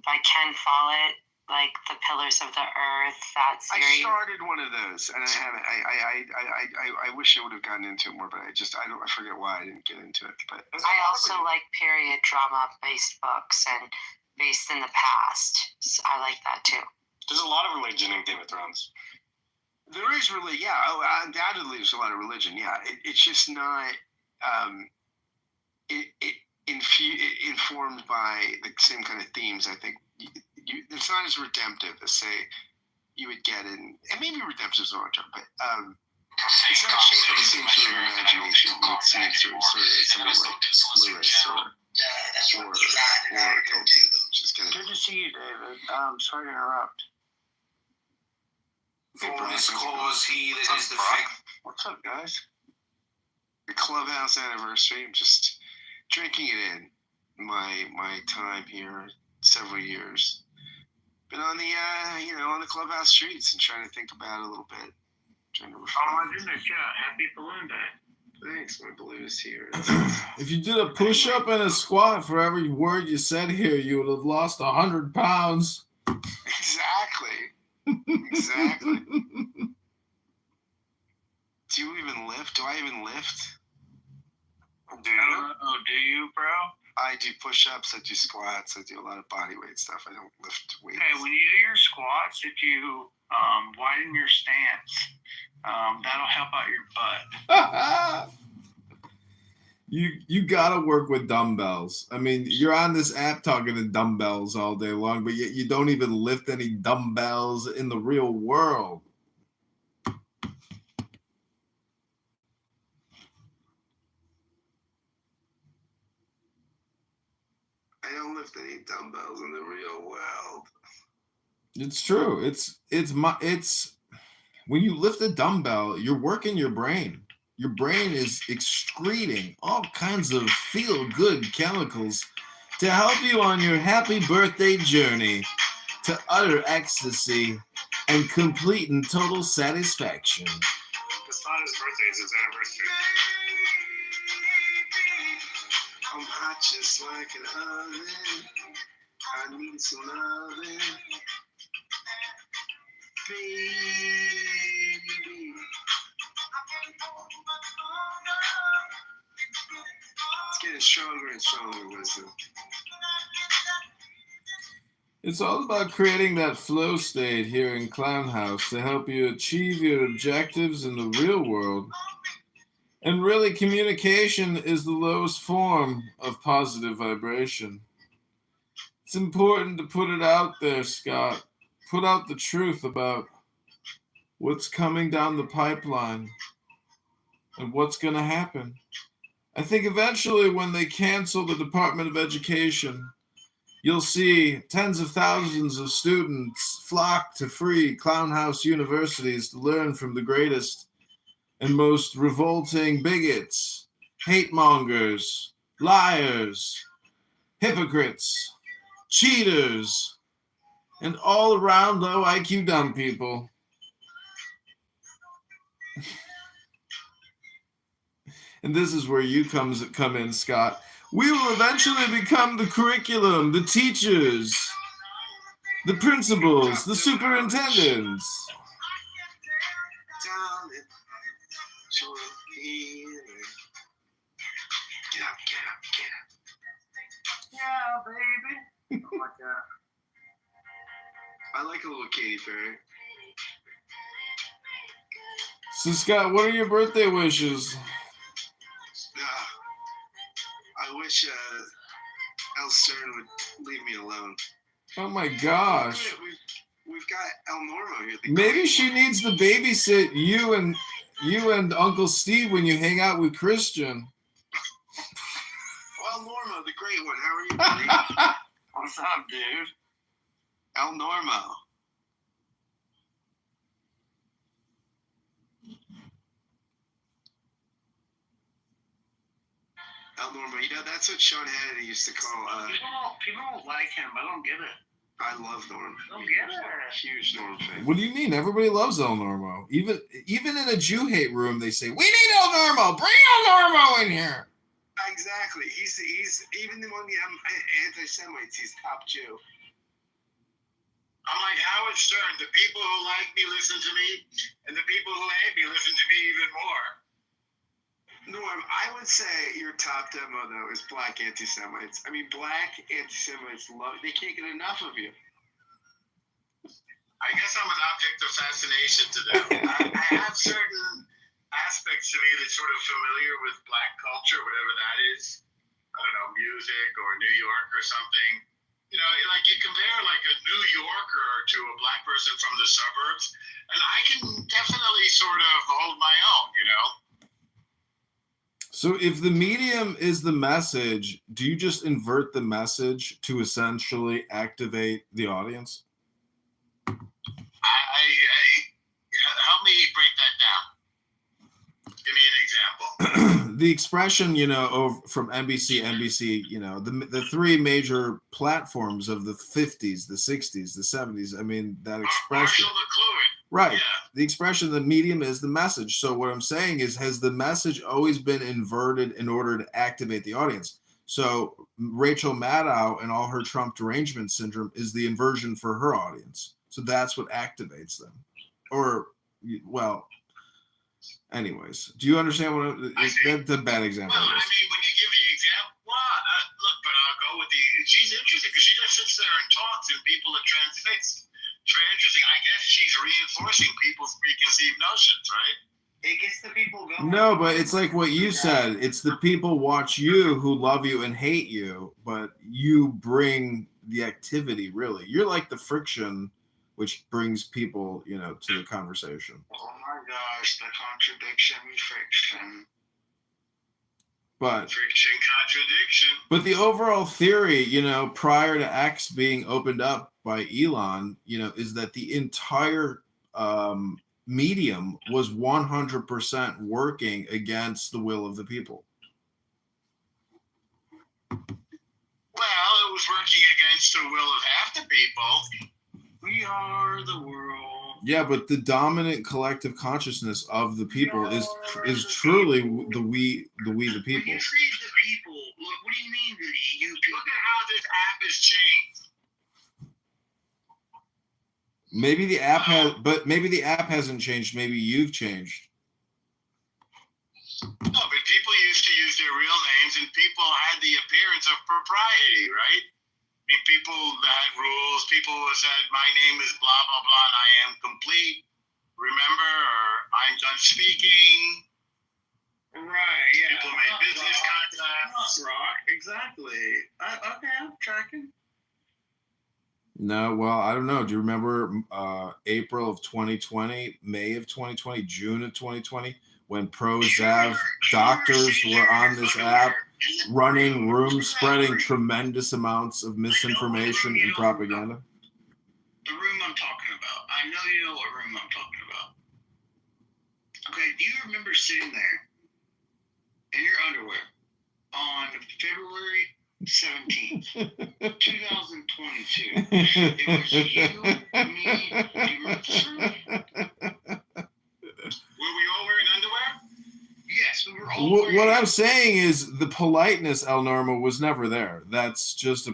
by Ken Follett, like The Pillars of the Earth, that series. I started one of those, and I haven't. I wish I would have gotten into it more, but I forget why I didn't get into it. But I also like period drama-based books and based in the past. So I like that too. There's a lot of religion in Game of Thrones. There is really, yeah. Undoubtedly, there's a lot of religion. Yeah, it's just not. Informed by the same kind of themes. I think it's not as redemptive as say you would get in, and maybe redemptive is the wrong term, but it's not shaped by the same sort of imagination you would see through somebody like Lewis or Tolkien. Good to see you, David. Sorry to interrupt. For this cause, he that is the fact. What's up, guys? The Clubhouse anniversary. I'm just drinking it in. My time here, several years. Been on the on the Clubhouse streets and trying to think about it a little bit. Trying to reflect. Oh my goodness, yeah. Happy Balloon Day. Thanks, my balloon is here. If you did a push-up and a squat for every word you said here, you would have lost 100 pounds. Exactly. Do you even lift? Do I even lift? Do you, bro? I do push-ups, I do squats, I do a lot of body weight stuff. I don't lift weights. Hey, when you do your squats, if you widen your stance, that'll help out your butt. You gotta work with dumbbells. I mean, you're on this app talking to dumbbells all day long, but yet you don't even lift any dumbbells in the real world. I don't lift any dumbbells in the real world. It's true. It's when you lift a dumbbell, you're working your brain. Your brain is excreting all kinds of feel-good chemicals to help you on your happy birthday journey to utter ecstasy and complete and total satisfaction. It's not his birthday, it's his anniversary. I'm hot just like an oven. I need some loving. Baby. It's getting stronger and stronger, wisdom. It's all about creating that flow state here in Clown House to help you achieve your objectives in the real world. And really, communication is the lowest form of positive vibration. It's important to put it out there, Scott. Put out the truth about what's coming down the pipeline and what's going to happen. I think eventually when they cancel the Department of Education, you'll see tens of thousands of students flock to free Clown House universities to learn from the greatest and most revolting bigots, hate mongers, liars, hypocrites, cheaters, and all around low IQ dumb people. And this is where you come in, Scott. We will eventually become the curriculum, the teachers, the principals, the superintendents. Yeah, baby. Oh my God. I like a little Katy Perry. So, Scott, what are your birthday wishes? I wish El Stern would leave me alone. Oh my gosh. We've got El Normo here. Maybe she needs to babysit you and Uncle Steve when you hang out with Christian. El Normo, the great one. How are you, buddy? What's up, dude? El Normo. El Normo. You know, that's what Sean Hannity used to call... People don't like him. I don't get it. I love Norm. I don't get it. Huge Norm fan. What do you mean? Everybody loves El Normo. Even in a Jew hate room, they say, "We need El Normo. Bring El Normo in here." Exactly. He's even among the anti-Semites. He's top Jew. like Howard Stern. The people who like me listen to me, and the people who hate me listen to me even more. Norm, I would say your top demo though is black anti-Semites. I mean, black anti-Semites they can't get enough of you. I guess I'm an object of fascination to them. I have certain aspects to me that's sort of familiar with black culture, whatever that is. I don't know, music or New York or something. You know, like you compare like a New Yorker to a black person from the suburbs, and I can definitely sort of hold my own, you know? So if the medium is the message, do you just invert the message to essentially activate the audience? Help me break that down. Give me an example. The expression, you know, from NBC, you know, the three major platforms of the 50s, the 60s, the 70s. I mean, that expression. Marshall McLuhan. Right. Yeah. The expression, the medium is the message. So what I'm saying is, has the message always been inverted in order to activate the audience? So Rachel Maddow and all her Trump derangement syndrome is the inversion for her audience. So that's what activates them. Or, well, anyways, do you understand what that's a bad example? Well, I mean, when you give the example, look, but I'll go with she's interesting because she just sits there and talks and people are transfixed. It's very interesting. I guess she's reinforcing people's preconceived notions, right? It gets the people going. No, but it's like what you said. It's the people watch you who love you and hate you, but you bring the activity, really. You're like the friction which brings people, you know, to the conversation. Oh my gosh, the contradiction, friction. But Friction, contradiction. But the overall theory, you know, prior to X being opened up by Elon, you know, is that the entire medium was 100% working against the will of the people. Well, it was working against the will of half the people. We are the world. Yeah, but the dominant collective consciousness of the people is truly the we the people. When you say the people, look, what do you mean the you people? Look at how this app has changed. Maybe the app hasn't changed. Maybe you've changed. No, but people used to use their real names, and people had the appearance of propriety, right? I mean, people had rules. People said, "My name is blah blah blah, and I am complete." Remember, or I'm done speaking. Right. Yeah. People made business contracts. Rock. Exactly. Okay, I'm tracking. No, well, I don't know. Do you remember April of 2020, May of 2020, June of 2020, when Prozac doctors were on this app running rooms, spreading tremendous amounts of misinformation and propaganda? The room I'm talking about. I know you know what room I'm talking about. Okay, do you remember sitting there in your underwear on February 17th, 2022? It was you, me, do you remember this room? Were we all wearing underwear? Yes, we were all wearing What I'm saying is the politeness, El Normo, was never there. That's just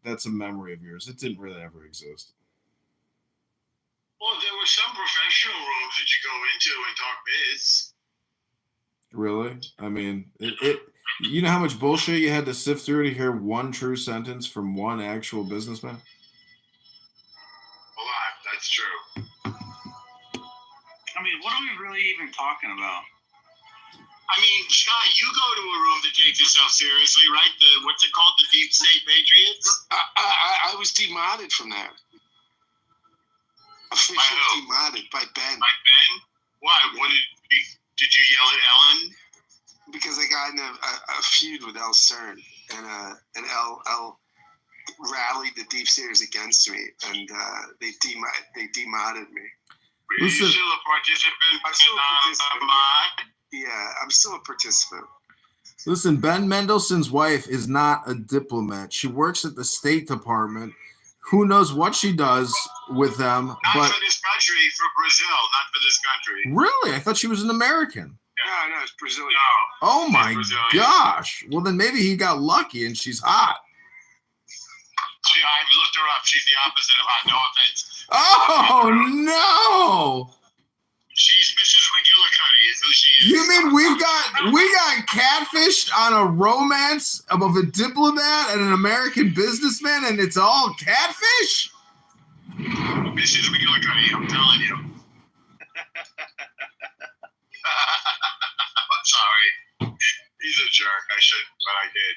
that's a memory of yours. It didn't really ever exist. Well, there were some professional rooms that you go into and talk biz. Really? I mean, you know how much bullshit you had to sift through to hear one true sentence from one actual businessman? A lot, that's true. I mean, what are we really even talking about? I mean, Scott, you go to a room that takes itself seriously, right? What's it called? The Deep State Patriots? I was demodded from that. Officially demodded by Ben. By Ben? Why? Did you yell at Ellen? Because I got in a feud with El Stern, and El rallied the Deep Staters against me, and they demodded me. Are you still a participant? I'm still a participant. Yeah, I'm still a participant. Listen, Ben Mendelsohn's wife is not a diplomat. She works at the State Department. Who knows what she does with them? Not but for this country, for Brazil, not for this country. Really? I thought she was an American. Yeah. No, it's Brazilian. No. Oh my Brazilian. gosh. Well, then maybe he got lucky and she's hot. I've looked her up. She's the opposite of hot. No offense. Oh no! She's Mrs. McGillicuddy is who she is. You mean we got catfished on a romance of a diplomat and an American businessman, and it's all catfish? Mrs. McGillicuddy, I'm telling you. I'm sorry. He's a jerk. I shouldn't, but I did.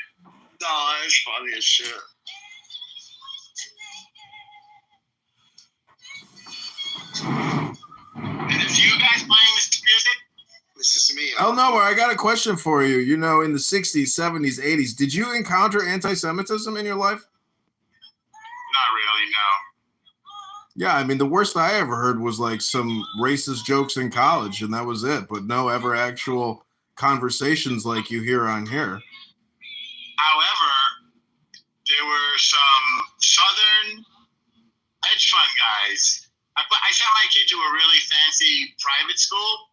No, that's funny as shit. And if you guys playing this music, This is me. Oh no, I got a question for you. You know, in the 60s, 70s, 80s, did you encounter anti-Semitism in your life? not really, no. Yeah, I mean, the worst I ever heard was like some racist jokes in college, and that was it. But no ever actual conversations like you hear on here. However, there were some Southern hedge fund guys. I sent my kid to a really fancy private school.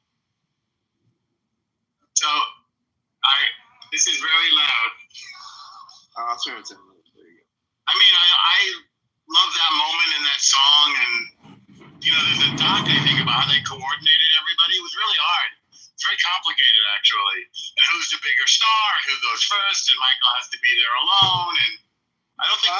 So, this is very loud. I'll turn it down. There you go. I mean, I love that moment in that song, and there's a doc I think about how they coordinated everybody. It was really hard. It's very complicated, actually. And who's the bigger star, and who goes first, and Michael has to be there alone. And I don't think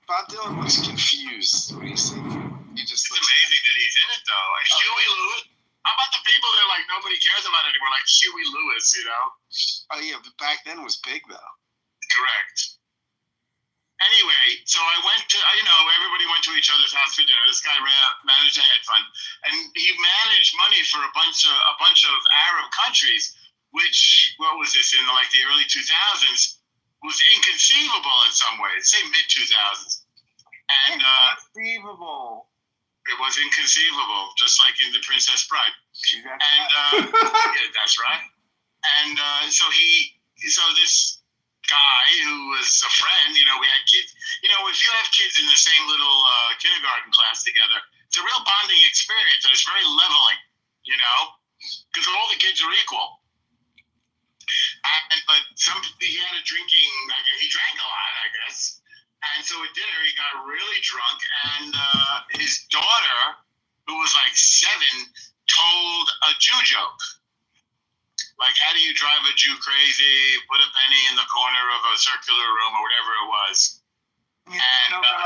Bob Dylan was confused when he sang. He just It's amazing that he's in it, though. Like Huey Lewis. How about the people that like nobody cares about anymore, like Huey Lewis? Oh yeah, but back then was big though. Correct. Anyway, so I went to, everybody went to each other's house for dinner. This guy managed a hedge fund, and he managed money for a bunch of Arab countries, which, what was this, in the early 2000s, was inconceivable in some ways, say mid-2000s. And Inconceivable. it was inconceivable, just like in The Princess Bride. That's And yeah, that's right. And so this guy who was a friend, we had kids. If you have kids in the same little kindergarten class together, it's a real bonding experience, and it's very leveling, because all the kids are equal. But he had a drinking, he drank a lot, I guess. And so at dinner, he got really drunk, and his daughter, who was like 7, told a Jew joke. Like, how do you drive a Jew crazy? Put a penny in the corner of a circular room, or whatever it was.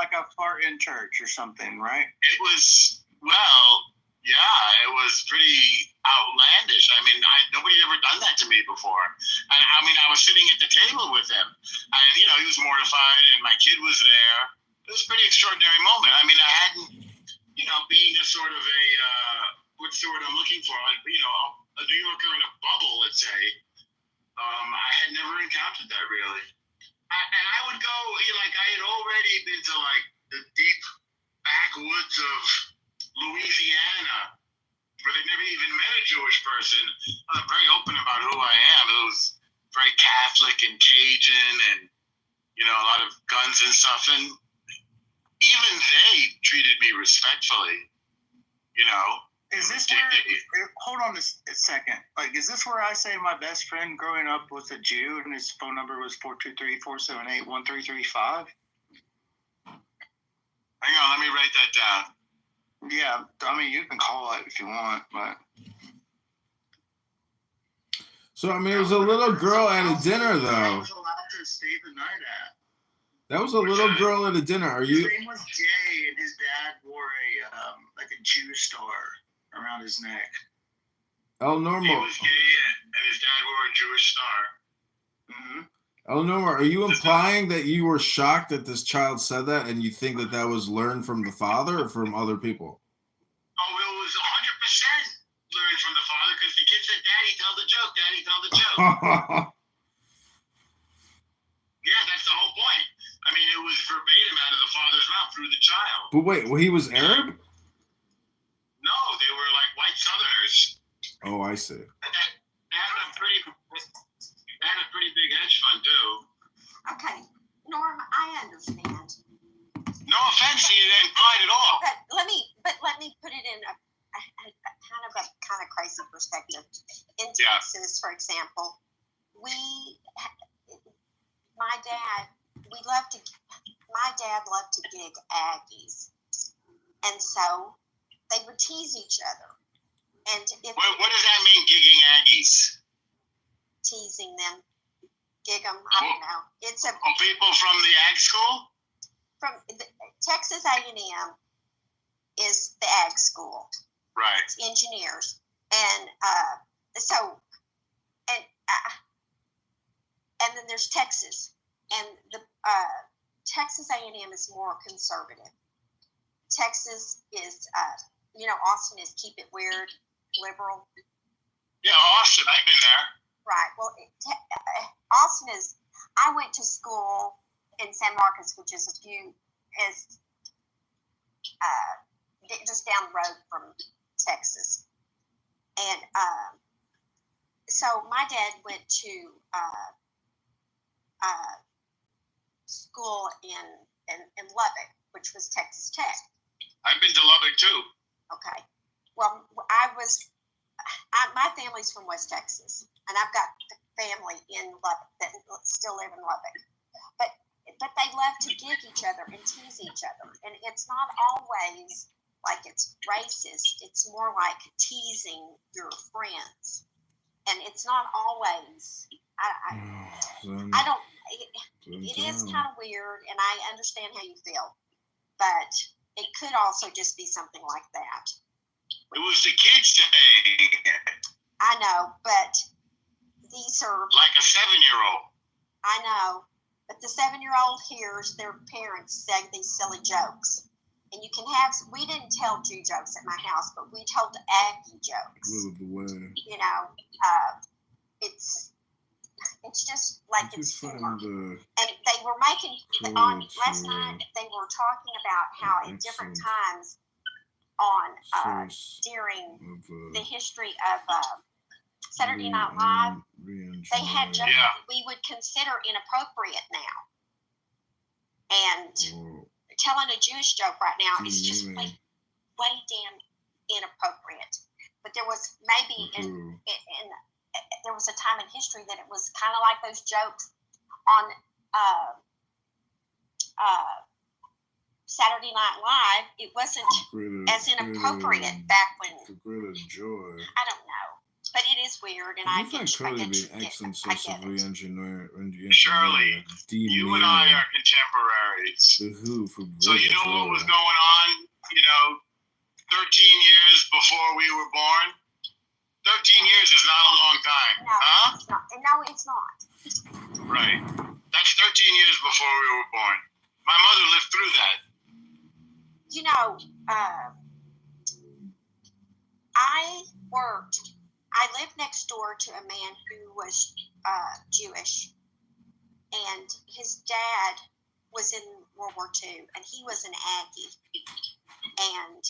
like a fart in church or something, right? It was, it was pretty outlandish. I mean, nobody ever done that to me before. I was sitting at the table with him, and he was mortified, and my kid was there. It was a pretty extraordinary moment. I mean, I hadn't, being a sort of what's the word I'm looking for? A New Yorker in a bubble, let's say. I had never encountered that really. And I would go, I had already been to the deep backwoods of Louisiana, where they'd never even met a Jewish person. I'm very open about who I am. It was very Catholic and Cajun, and a lot of guns and stuff. And even they treated me respectfully. Is this where, hold on a second, is this where I say my best friend growing up was a Jew and his phone number was 423-478-1335? Hang on, let me write that down. Yeah, I mean, you can call it if you want, but... So, I mean, it was a little girl at a dinner, I though. was allowed to stay the night at. That was a little girl at a dinner. Are His you? name was Jay, and his dad wore a Jew star around his neck. El He Normo. was gay, and his dad wore a Jewish star. Mm-hmm. El Normo, are you implying that you were shocked that this child said that, and you think that that was learned from the father or from other people? Oh, it was 100% learned from the father, because the kid said, "Daddy, tell the joke. Daddy, tell the joke." Yeah, that's the whole point. I mean, it was verbatim out of the father's mouth through the child. But wait, well, he was Arab? No, they were like white Southerners. Oh, I see. They had a pretty big hedge fund too. Okay, Norm, I understand. No offense to you, they didn't fight at all. Let me put it in a kind of crazy perspective. In Texas, for example, my dad, we my dad loved to gig Aggies, and so they would tease each other. And if What does that mean, gigging Aggies? teasing them, gig them, I don't know. It's a Oh, people from the ag school? from the, Texas A&M is the ag school. Right. It's engineers, and and then there's Texas, and the Texas A&M is more conservative. Texas is, Austin is keep it weird, liberal. Yeah, Austin, I've been there. Right. Well, Austin is. I went to school in San Marcos, which is just down the road from Texas, and so my dad went to school in Lubbock, which was Texas Tech. I've been to Lubbock too. Okay. Well, my family's from West Texas, and I've got family in Lubbock that still live in Lubbock. But they love to gig each other and tease each other, and it's not always like it's racist. It's more like teasing your friends, and it's not always. I don't. It is kind of weird, and I understand how you feel, but it could also just be something like that. It was the kids saying it. I know, but these are Like a 7-year-old. I know, but the 7-year-old hears their parents say these silly jokes. And you can have, we didn't tell Jew jokes at my house, but we told Aggie jokes. You know, it's just like it's humor. And they were making, last night, they were talking about how at different times on, during the history of Saturday Night Live, they had jokes that we would consider inappropriate now. And telling a Jewish joke right now is just way damn inappropriate. But there was maybe there was a time in history that it was kind of like those jokes on Saturday Night Live. It wasn't as inappropriate back when. I don't know. But it is weird, and I get Shirley, you and I are contemporaries. So you know what was going on, 13 years before we were born? 13 years is not a long time, huh? It's not. No, it's not. Right. That's 13 years before we were born. My mother lived through that. I lived next door to a man who was Jewish, and his dad was in World War II, and he was an Aggie. And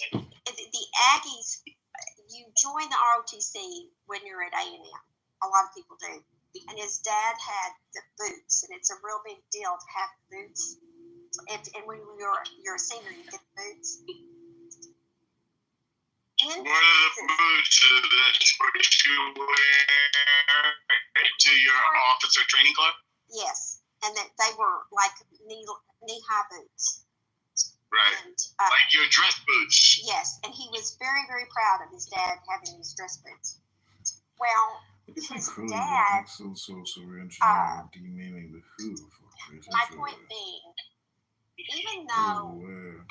the Aggies, you join the ROTC when you're at A&M. A lot of people do. And his dad had the boots, and it's a real big deal to have boots. And when you're a senior, you get boots. What are the boots that you wear to your officer training club? Yes, and that they were like knee-high boots. Right, and, like your dress boots. Yes, and he was very, very proud of his dad having these dress boots. Well, his dad, my point being, even though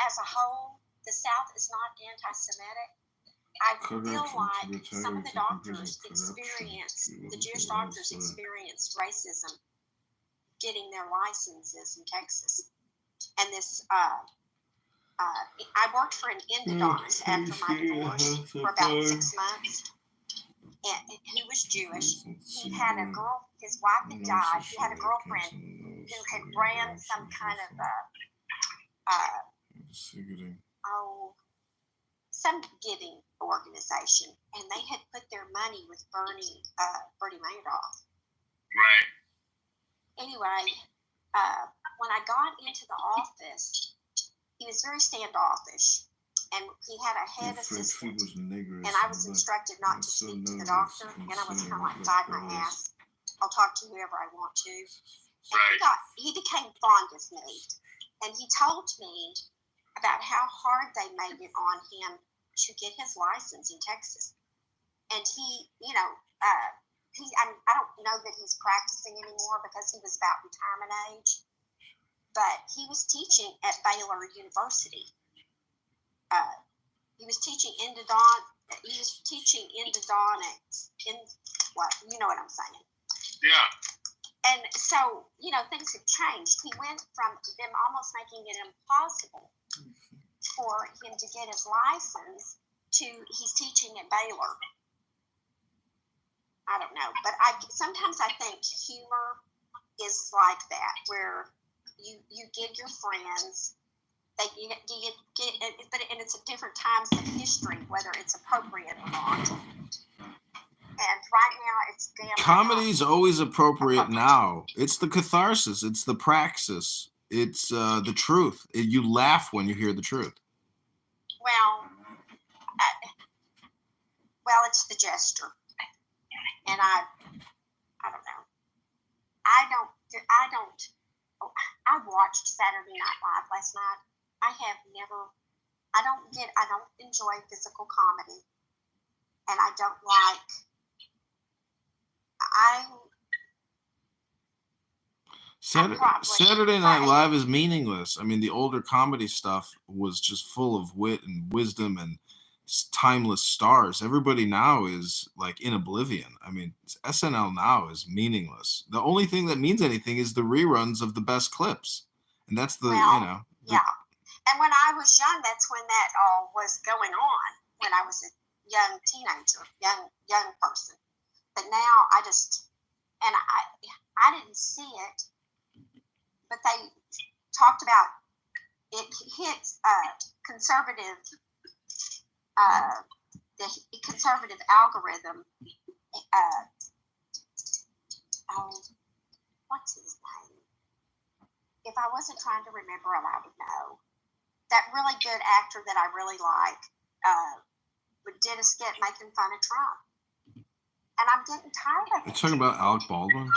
as a whole the South is not anti-Semitic, I feel like some of the doctors the Jewish doctors experienced racism getting their licenses in Texas. And this, I worked for an endodontist after my divorce for about 6 months. And he was Jewish. He had a girl, his wife had died. He had a girlfriend who had ran some kind of some giving organization, and they had put their money with Bernie Madoff. Right. Anyway, when I got into the office, he was very standoffish, and he had a head assistant, and I was instructed not to speak to the doctor, and I was kind of like, bite my ass. I'll talk to whoever I want to. And he became fond of me. And he told me about how hard they made it on him to get his license in Texas. And he, I don't know that he's practicing anymore because he was about retirement age, but he was teaching at Baylor University. He was teaching endodontics, you know what I'm saying. Yeah. And so, things have changed. He went from them almost making it impossible for him to get his license to he's teaching at Baylor. I don't know, but sometimes I think humor is like that, where you get your friends, but it's at different times in history, whether it's appropriate or not. And right now, it's damn. Comedy's always appropriate now. It's the catharsis. It's the praxis. It's the truth. You laugh when you hear the truth. Well, it's the gesture, and I don't know. I watched Saturday Night Live last night. I don't enjoy physical comedy, and I don't like. Saturday Night Live is meaningless. I mean, the older comedy stuff was just full of wit and wisdom and timeless stars. Everybody now is like in oblivion. I mean, SNL now is meaningless. The only thing that means anything is the reruns of the best clips, and that's yeah. And when I was young, that's when that all was going on. When I was a young teenager, young person. But now I didn't see it, but they talked about it hits the conservative algorithm. What's his name? If I wasn't trying to remember him, I would know. That really good actor that I really like did a skit making fun of Trump. And I'm getting tired of it. You're talking about Alec Baldwin?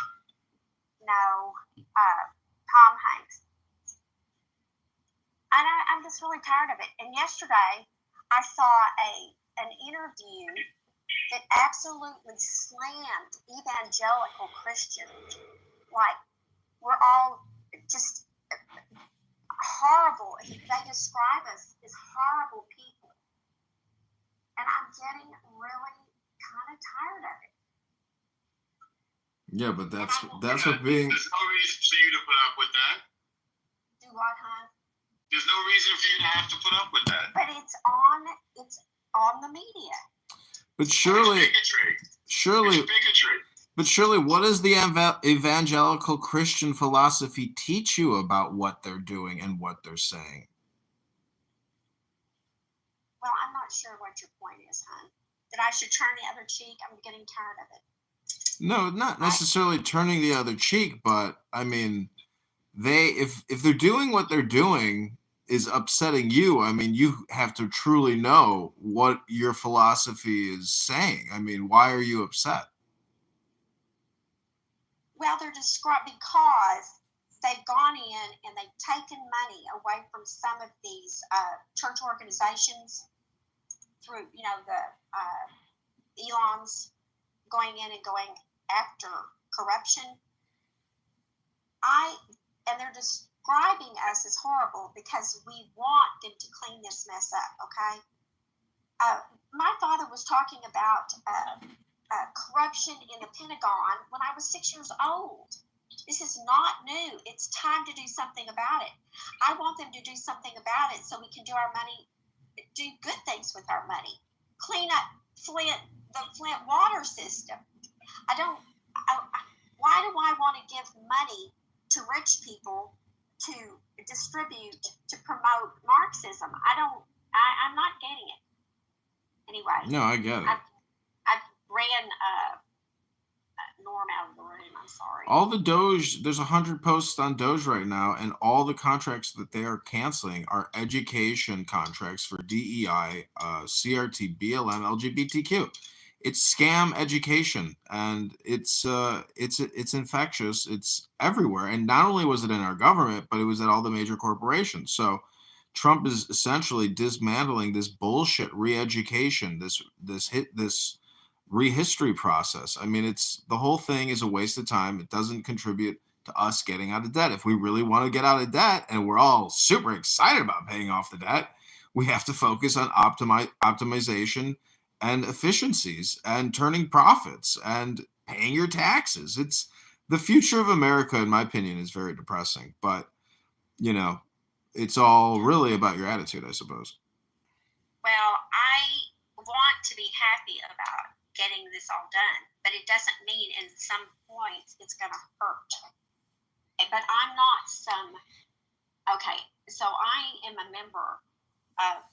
No, Tom Hanks. And I'm just really tired of it. And yesterday, I saw an interview that absolutely slammed evangelical Christians. Like, we're all just horrible. They describe us as horrible people. And I'm getting really kind of tired of it. Yeah, but that's what being. There's no reason for you to put up with that. Do what, huh? There's no reason for you to have to put up with that. But it's on the media. But surely, what does the evangelical Christian philosophy teach you about what they're doing and what they're saying? Well, I'm not sure what your point is, hon. That I should turn the other cheek? I'm getting tired of it. No, not necessarily turning the other cheek, but I mean, if they're doing what they're doing is upsetting you, I mean, you have to truly know what your philosophy is saying. I mean, why are you upset? Well, they're described because they've gone in and they've taken money away from some of these church organizations through, the Elon's going in and going after corruption. And they're describing us as horrible because we want them to clean this mess up, okay? My father was talking about corruption in the Pentagon when I was 6 years old. This is not new. It's time to do something about it. I want them to do something about it so we can do good things with our money. Clean up the Flint water system. Why do I want to give money to rich people to distribute, to promote Marxism? I'm not getting it. Anyway. No, I get it. I ran Norm out of the room. I'm sorry. All the Doge, there's 100 posts on Doge right now, and all the contracts that they are canceling are education contracts for DEI, CRT, BLM, LGBTQ. it's scam education, and it's infectious. It's everywhere, and not only was it in our government, but it was at all the major corporations. So Trump is essentially dismantling this bullshit re-education, this rehistory process. I mean, it's the whole thing is a waste of time. It doesn't contribute to us getting out of debt. If we really want to get out of debt, and we're all super excited about paying off the debt, we have to focus on optimization and efficiencies and turning profits and paying your taxes. It's the future of America, in my opinion, is very depressing. But, you know, it's all really about your attitude, I suppose. Well, I want to be happy about getting this all done, but it doesn't mean in some points it's going to hurt. But I'm not okay, so I am a member of,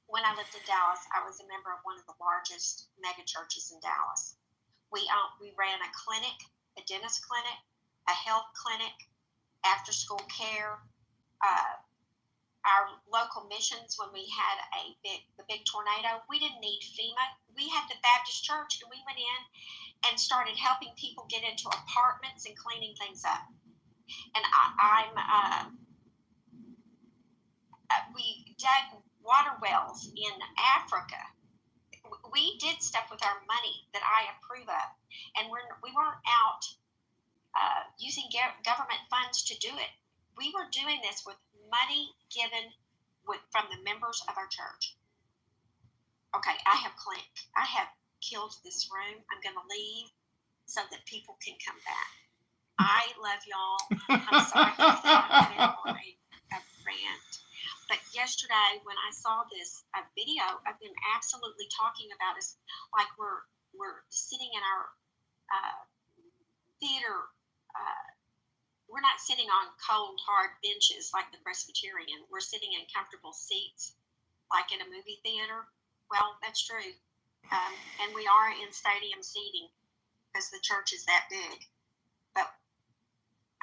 when I lived in Dallas, I was a member of one of the largest mega churches in Dallas. We ran a clinic, a dentist clinic, a health clinic, after school care. Our local missions, when we had the big tornado, we didn't need FEMA. We had the Baptist church, and we went in and started helping people get into apartments and cleaning things up. And we dug water wells in Africa. We did stuff with our money that I approve of, and we weren't out using government funds to do it. We were doing this with money given from the members of our church. Okay, I have killed this room. I'm going to leave so that people can come back. I love y'all. I'm sorry for on a rant. But yesterday, when I saw this video, I've been absolutely talking about is like we're sitting in our theater. We're not sitting on cold, hard benches like the Presbyterian. We're sitting in comfortable seats like in a movie theater. Well, that's true. And we are in stadium seating because the church is that big. But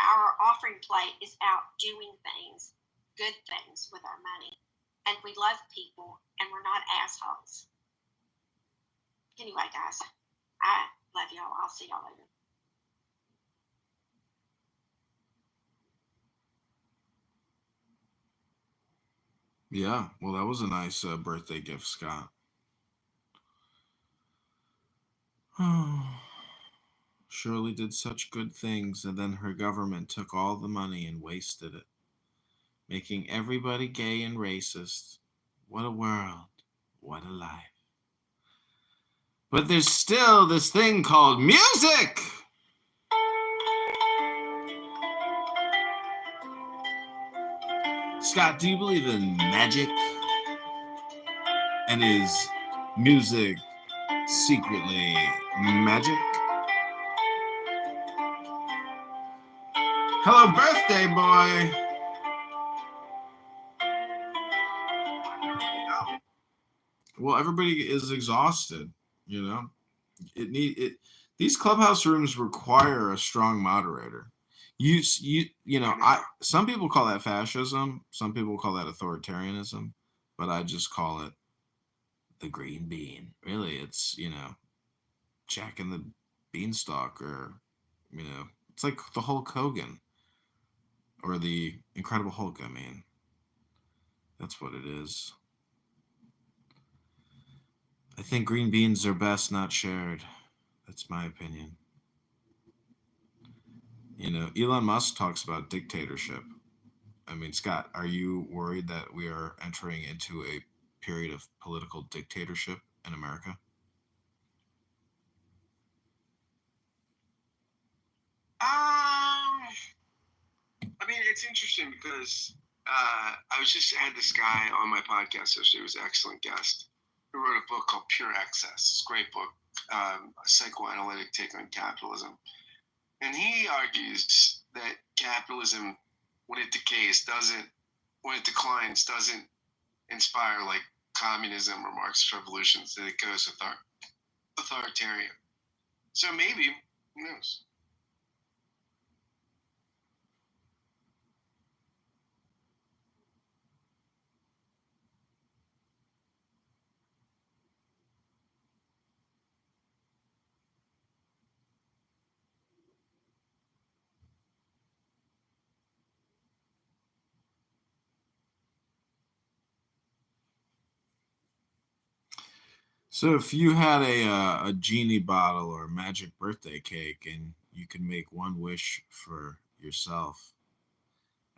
our offering plate is out doing things, good things with our money. And we love people, and we're not assholes. Anyway, guys, I love y'all. I'll see y'all later. Yeah, well, that was a nice birthday gift, Scott. Shirley did such good things, and then her government took all the money and wasted it, making everybody gay and racist. What a world. What a life. But there's still this thing called music! Scott, do you believe in magic? And is music secretly magic? Hello, birthday boy! Well, everybody is exhausted, you know? These clubhouse rooms require a strong moderator. Some people call that fascism, some people call that authoritarianism, but I just call it the green bean. Really, it's, Jack and the Beanstalk, or, it's like the Hulk Hogan or the Incredible Hulk. I mean, that's what it is. I think green beans are best not shared. That's my opinion. Elon Musk talks about dictatorship. I mean, Scott, are you worried that we are entering into a period of political dictatorship in America? I mean, it's interesting because I had this guy on my podcast yesterday. He was an excellent guest who wrote a book called Pure Excess. It's a great book, a psychoanalytic take on capitalism. And he argues that capitalism, when it declines, doesn't inspire like communism or Marxist revolutions, that it goes authoritarian. So maybe, who knows? So if you had a genie bottle or a magic birthday cake, and you could make one wish for yourself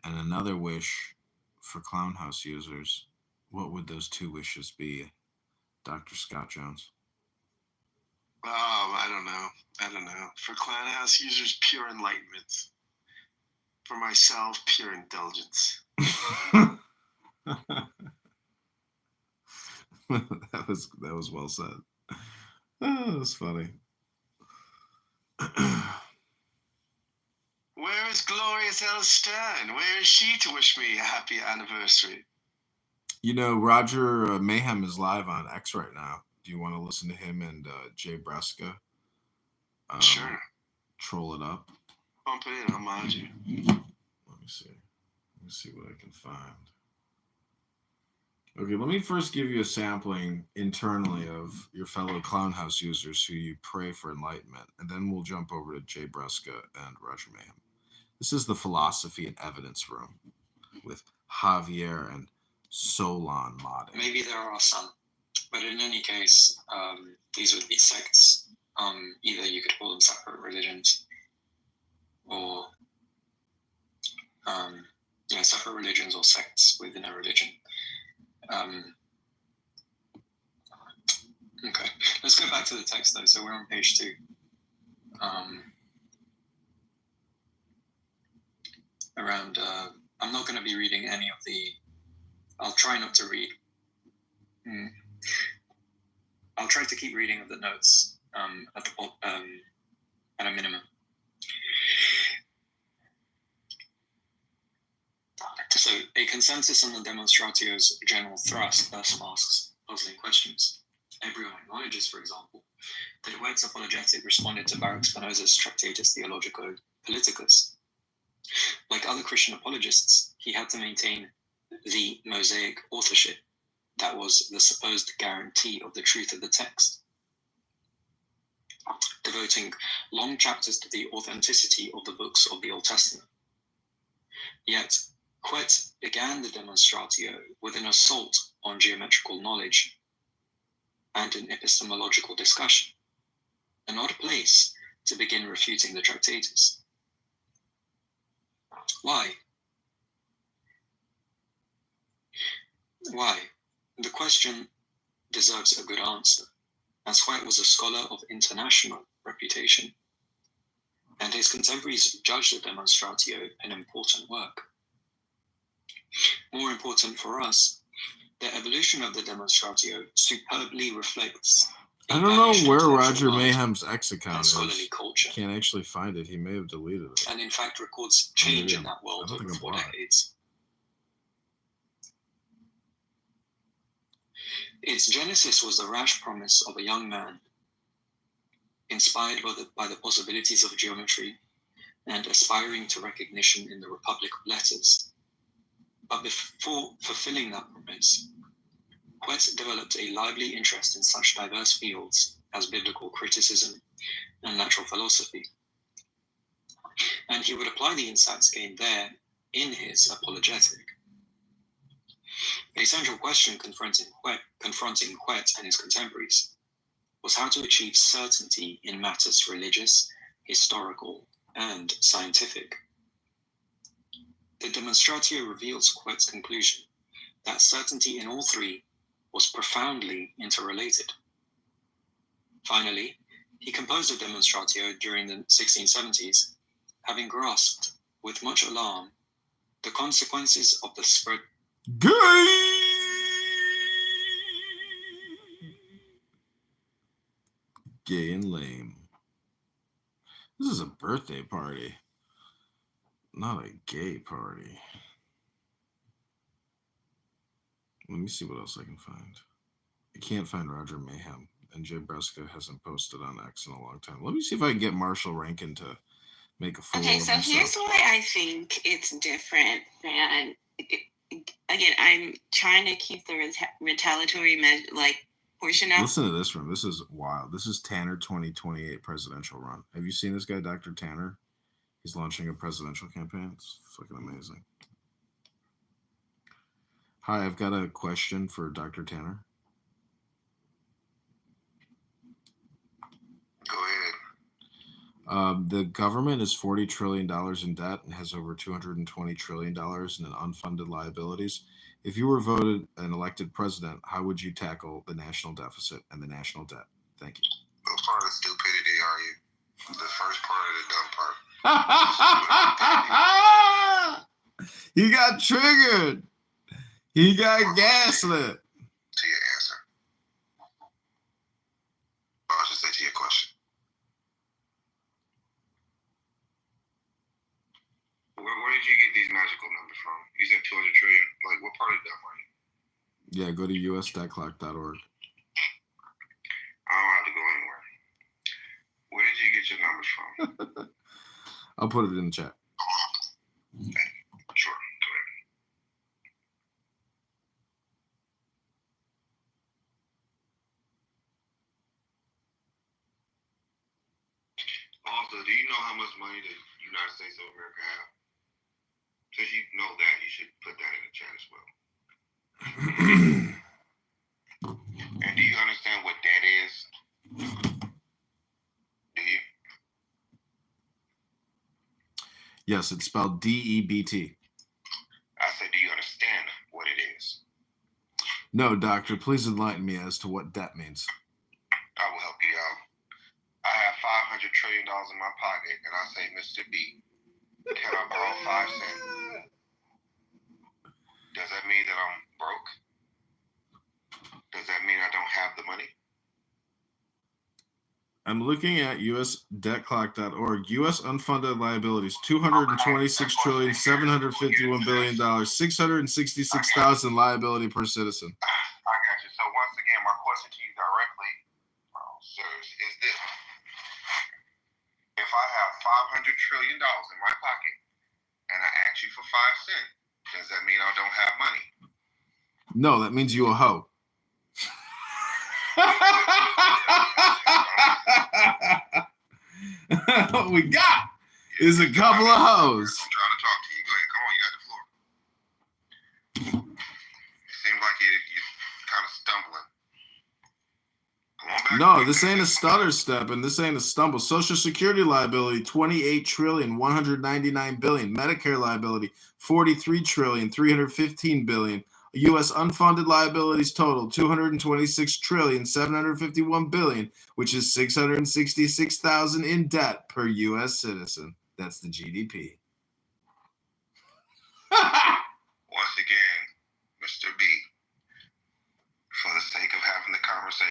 and another wish for Clown House users, what would those two wishes be, Dr. Scott Jones? I don't know. For Clown House users, pure enlightenment. For myself, pure indulgence. that was well said. Oh, that's funny. Where is Glorious Alice Stern? Where is she to wish me a happy anniversary? You know, Roger Mayhem is live on X right now. Do you want to listen to him and Jay Bresca? Sure. Troll it up. Bump it in. I'll mind you. Let me see what I can find. Okay, let me first give you a sampling internally of your fellow Clown House users who you pray for enlightenment, and then we'll jump over to Jay Bresca and Roger Mayhem. This is the Philosophy and Evidence Room with Javier and Solon modding. Maybe there are some, but in any case, these would be sects. Either you could call them separate religions, or separate religions or sects within a religion. Okay, let's go back to the text though. So we're on page 2. I'm not going to be reading any of the. I'll try not to read. I'll try to keep reading of the notes at a minimum. So, a consensus on the demonstratio's general thrust thus asks puzzling questions. Everyone acknowledges, for example, that Huet's apologetic responded to Baruch Spinoza's Tractatus Theologico-Politicus. Like other Christian apologists, he had to maintain the Mosaic authorship, that was the supposed guarantee of the truth of the text, devoting long chapters to the authenticity of the books of the Old Testament. Yet, Huet began the demonstratio with an assault on geometrical knowledge and an epistemological discussion, an odd place to begin refuting the Tractatus. Why? Why? The question deserves a good answer, as Huet was a scholar of international reputation, and his contemporaries judged the Demonstratio an important work. More important for us, the evolution of the Demonstratio superbly reflects. I don't know where Roger Mayhem's X account is. Culture. Can't actually find it. He may have deleted it. And in fact records change in that world over 4 decades. Its genesis was the rash promise of a young man, inspired by the possibilities of geometry and aspiring to recognition in the Republic of Letters. But before fulfilling that promise, Huet developed a lively interest in such diverse fields as biblical criticism and natural philosophy. And he would apply the insights gained there in his apologetic. A central question confronting Huet and his contemporaries was how to achieve certainty in matters religious, historical, and scientific. The Demonstratio reveals Huet's conclusion that certainty in all three was profoundly interrelated. Finally, he composed a Demonstratio during the 1670s, having grasped with much alarm the consequences of the spread. Gay and lame. This is a birthday party, not a gay party. Let me see what else I can find. I can't find Roger Mayhem, and Jay Bresca hasn't posted on X in a long time. Let me see if I can get Marshall Rankin to make a fool of himself. Okay, so here's why I think it's different than, again, I'm trying to keep the retaliatory portion out. Listen to this one. This is wild. This is Tanner 2028 presidential run. Have you seen this guy, Dr. Tanner? He's launching a presidential campaign. It's fucking amazing. Hi, I've got a question for Dr. Tanner. Go ahead. The government is $40 trillion in debt and has over $220 trillion in unfunded liabilities. If you were voted and elected president, how would you tackle the national deficit and the national debt? Thank you. What part of stupidity are you? The first part or the dumb part? He got triggered. He got gaslit. To your answer. Or I should say to your question. Where did you get these magical numbers from? You said 200 trillion. Like, what part of dumb are you? Yeah, go to usdebtclock.org. I don't have to go anywhere. Where did you get your numbers from? I'll put it in the chat. Okay. Sure. Go ahead. Also, do you know how much money the United States of America have? Since you know that, you should put that in the chat as well. And do you understand what debt is? Do you? Yes, it's spelled DEBT. I said, do you understand what it is? No, doctor, please enlighten me as to what debt means. I will help you out. I have $500 trillion in my pocket, and I say, Mr. B, can I borrow 5 cents? Does that mean that I'm broke? Does that mean I don't have the money? I'm looking at usdebtclock.org. U.S. unfunded liabilities, $226,751,000,000, 666,000 liability per citizen. I got you. So once again, my question to you directly, sirs, is this. If I have $500 trillion in my pocket and I ask you for 5 cents, does that mean I don't have money? No, that means you a hoe. What we got is a couple of hoes. I'm trying to talk to you. Go ahead. Come on, you got the floor. It seems like you're kind of stumbling. Come on back. No, this ain't a stutter step and this ain't a stumble. Social Security liability, $28,199,000,000. Medicare liability, $43,315,000,000. U.S. unfunded liabilities total, $226,751,000,000, which is 666,000 in debt per U.S. citizen. That's the GDP. Once again, Mr. B, for the sake of having the conversation.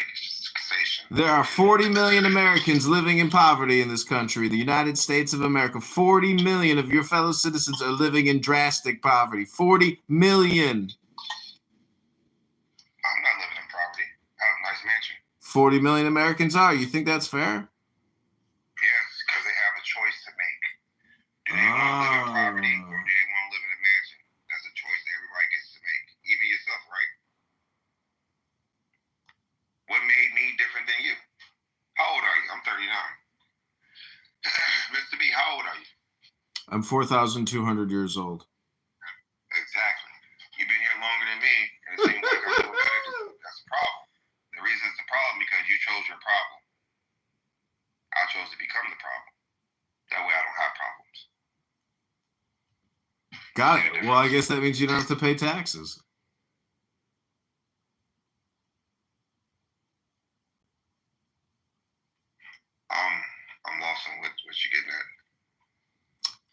There are 40 million Americans living in poverty in this country, the United States of America. 40 million of your fellow citizens are living in drastic poverty. 40 million. I'm not living in poverty. I have a nice mansion. 40 million Americans are. You think that's fair? Yes, because they have a choice to make. Do they want to live in poverty or do they want to live in a mansion? That's a choice that everybody gets to make. Even yourself, right? What made me different than you? How old are you? I'm 39. Mr. B, how old are you? I'm 4,200 years old. Exactly. You've been here longer than me, and it seems like I'm doing better than you. That's a problem. The reason it's a problem because you chose your problem. I chose to become the problem. That way I don't have problems. Got it. Well, I guess that means you don't have to pay taxes. I'm lost on what you're getting at.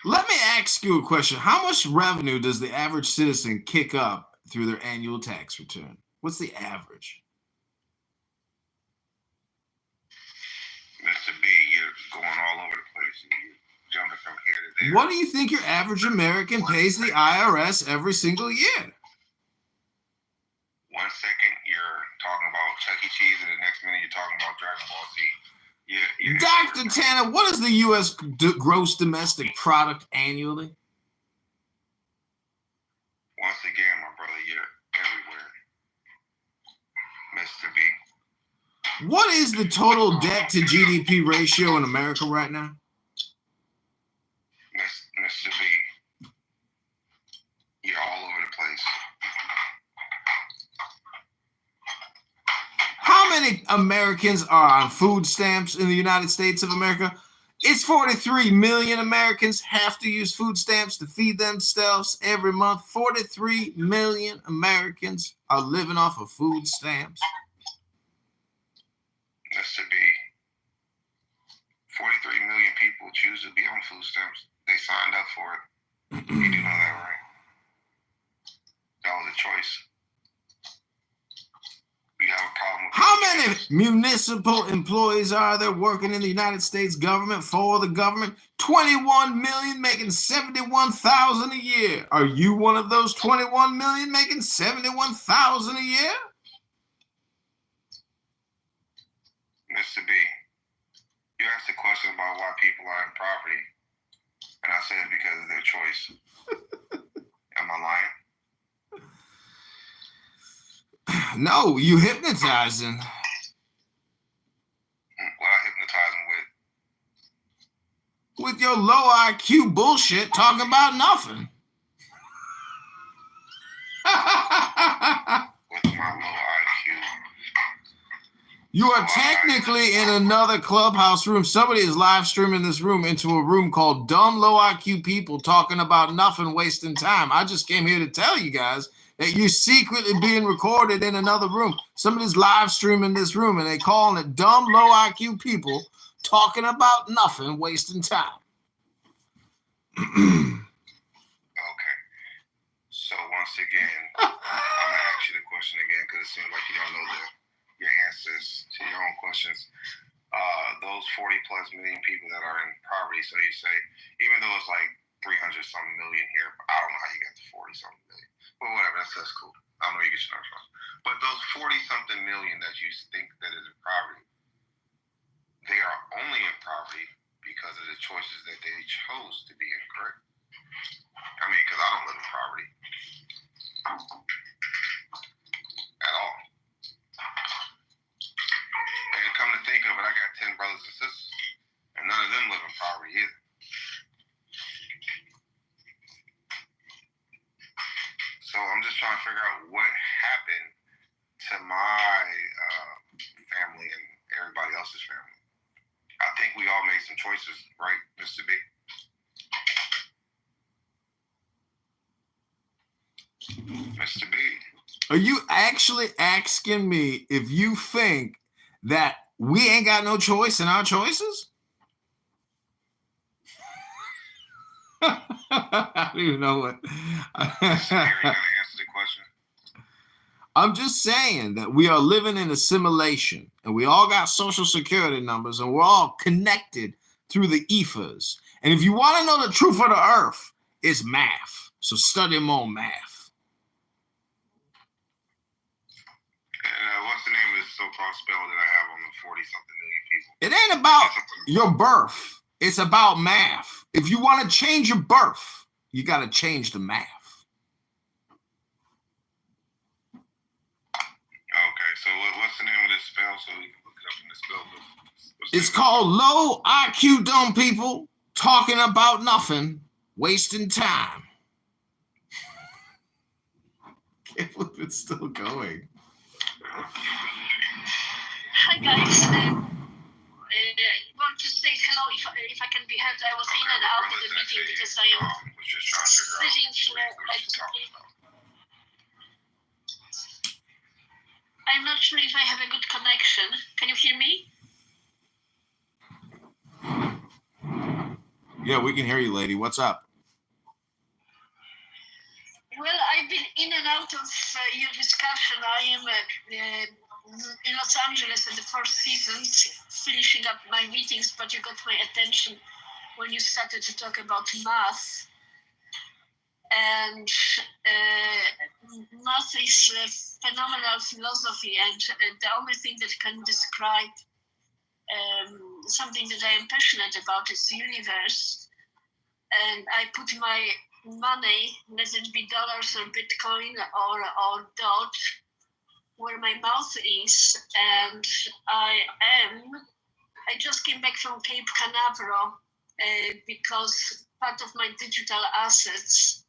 Let me ask you a question. How much revenue does the average citizen kick up through their annual tax return? What's the average? Mr. B, you're going all over the place. You're jumping from here to there. What do you think your average American pays the IRS every single year? 1 second you're talking about Chuck E. Cheese, and the next minute you're talking about Dragon Ball Z. Dr. Tanner, what is the U.S. gross domestic product annually? Once again, my brother, you're everywhere. Mr. B. What is the total debt to GDP ratio in America right now? Mr. B, you're all over the place. How many Americans are on food stamps in the United States of America? It's 43 million Americans have to use food stamps to feed themselves every month. 43 million Americans are living off of food stamps. Mr. B, 43 million people choose to be on food stamps. They signed up for it. You do know that, right? That was a choice. We have a problem with How many municipal employees are there working in the United States government for the government? 21 million making 71,000 a year. Are you one of those 21 million making 71,000 a year? Mr. B, you asked a question about why people are in poverty, and I said because of their choice. Am I lying? No, you hypnotizing. What I hypnotize them with? With your low IQ bullshit talking about nothing. With my low IQ. You are technically in another clubhouse room. Somebody is live streaming this room into a room called Dumb Low IQ People Talking About Nothing, Wasting Time. I just came here to tell you guys that you're secretly being recorded in another room. Somebody's live streaming this room and they calling it Dumb Low IQ People Talking About Nothing, Wasting Time. Okay. So once again, I'm going to ask you the question again because it seems like you don't know your answers to your own questions. Those 40 plus million people that are in poverty, so you say, even though it's like 300 something million here, I don't know how you got to 40 something million. But whatever, that's cool. I don't know where you get your numbers from. But those 40 something million that you think that is in poverty, they are only in poverty because of the choices that they chose to be in, correct? I mean, because I don't live in poverty at all. And come to think of it, I got 10 brothers and sisters, and none of them live in poverty either. So I'm just trying to figure out what happened to my family and everybody else's family. I think we all made some choices, right, Mr. B? Mr. B. Are you actually asking me if you think that we ain't got no choice in our choices? I don't even know what. I'm just saying that we are living in a simulation and we all got social security numbers and we're all connected through the ethers. And if you want to know the truth of the earth, it's math. So study more math. What's the name of this so-called spell that I have on the 40-something million people? It ain't about your birth. It's about math. If you want to change your birth, you got to change the math. Okay, so what's the name of this spell so we can look it up in the spell book? It's called Low IQ Dumb People Talking About Nothing, Wasting Time. Can't believe it's still going. Hi guys, I want to say hello if I can be heard. I was in and out of the meeting because I am sitting here. I'm not sure if I have a good connection. Can you hear me? Yeah, we can hear you, lady. What's up? Well, I've been in and out of your discussion. I am in Los Angeles at the Four Seasons, finishing up my meetings, but you got my attention when you started to talk about math. And math is a phenomenal philosophy, and the only thing that can describe something that I am passionate about is the universe. And I put my money, let it be dollars or Bitcoin or Doge, where my mouth is, and I just came back from Cape Canaveral because part of my digital assets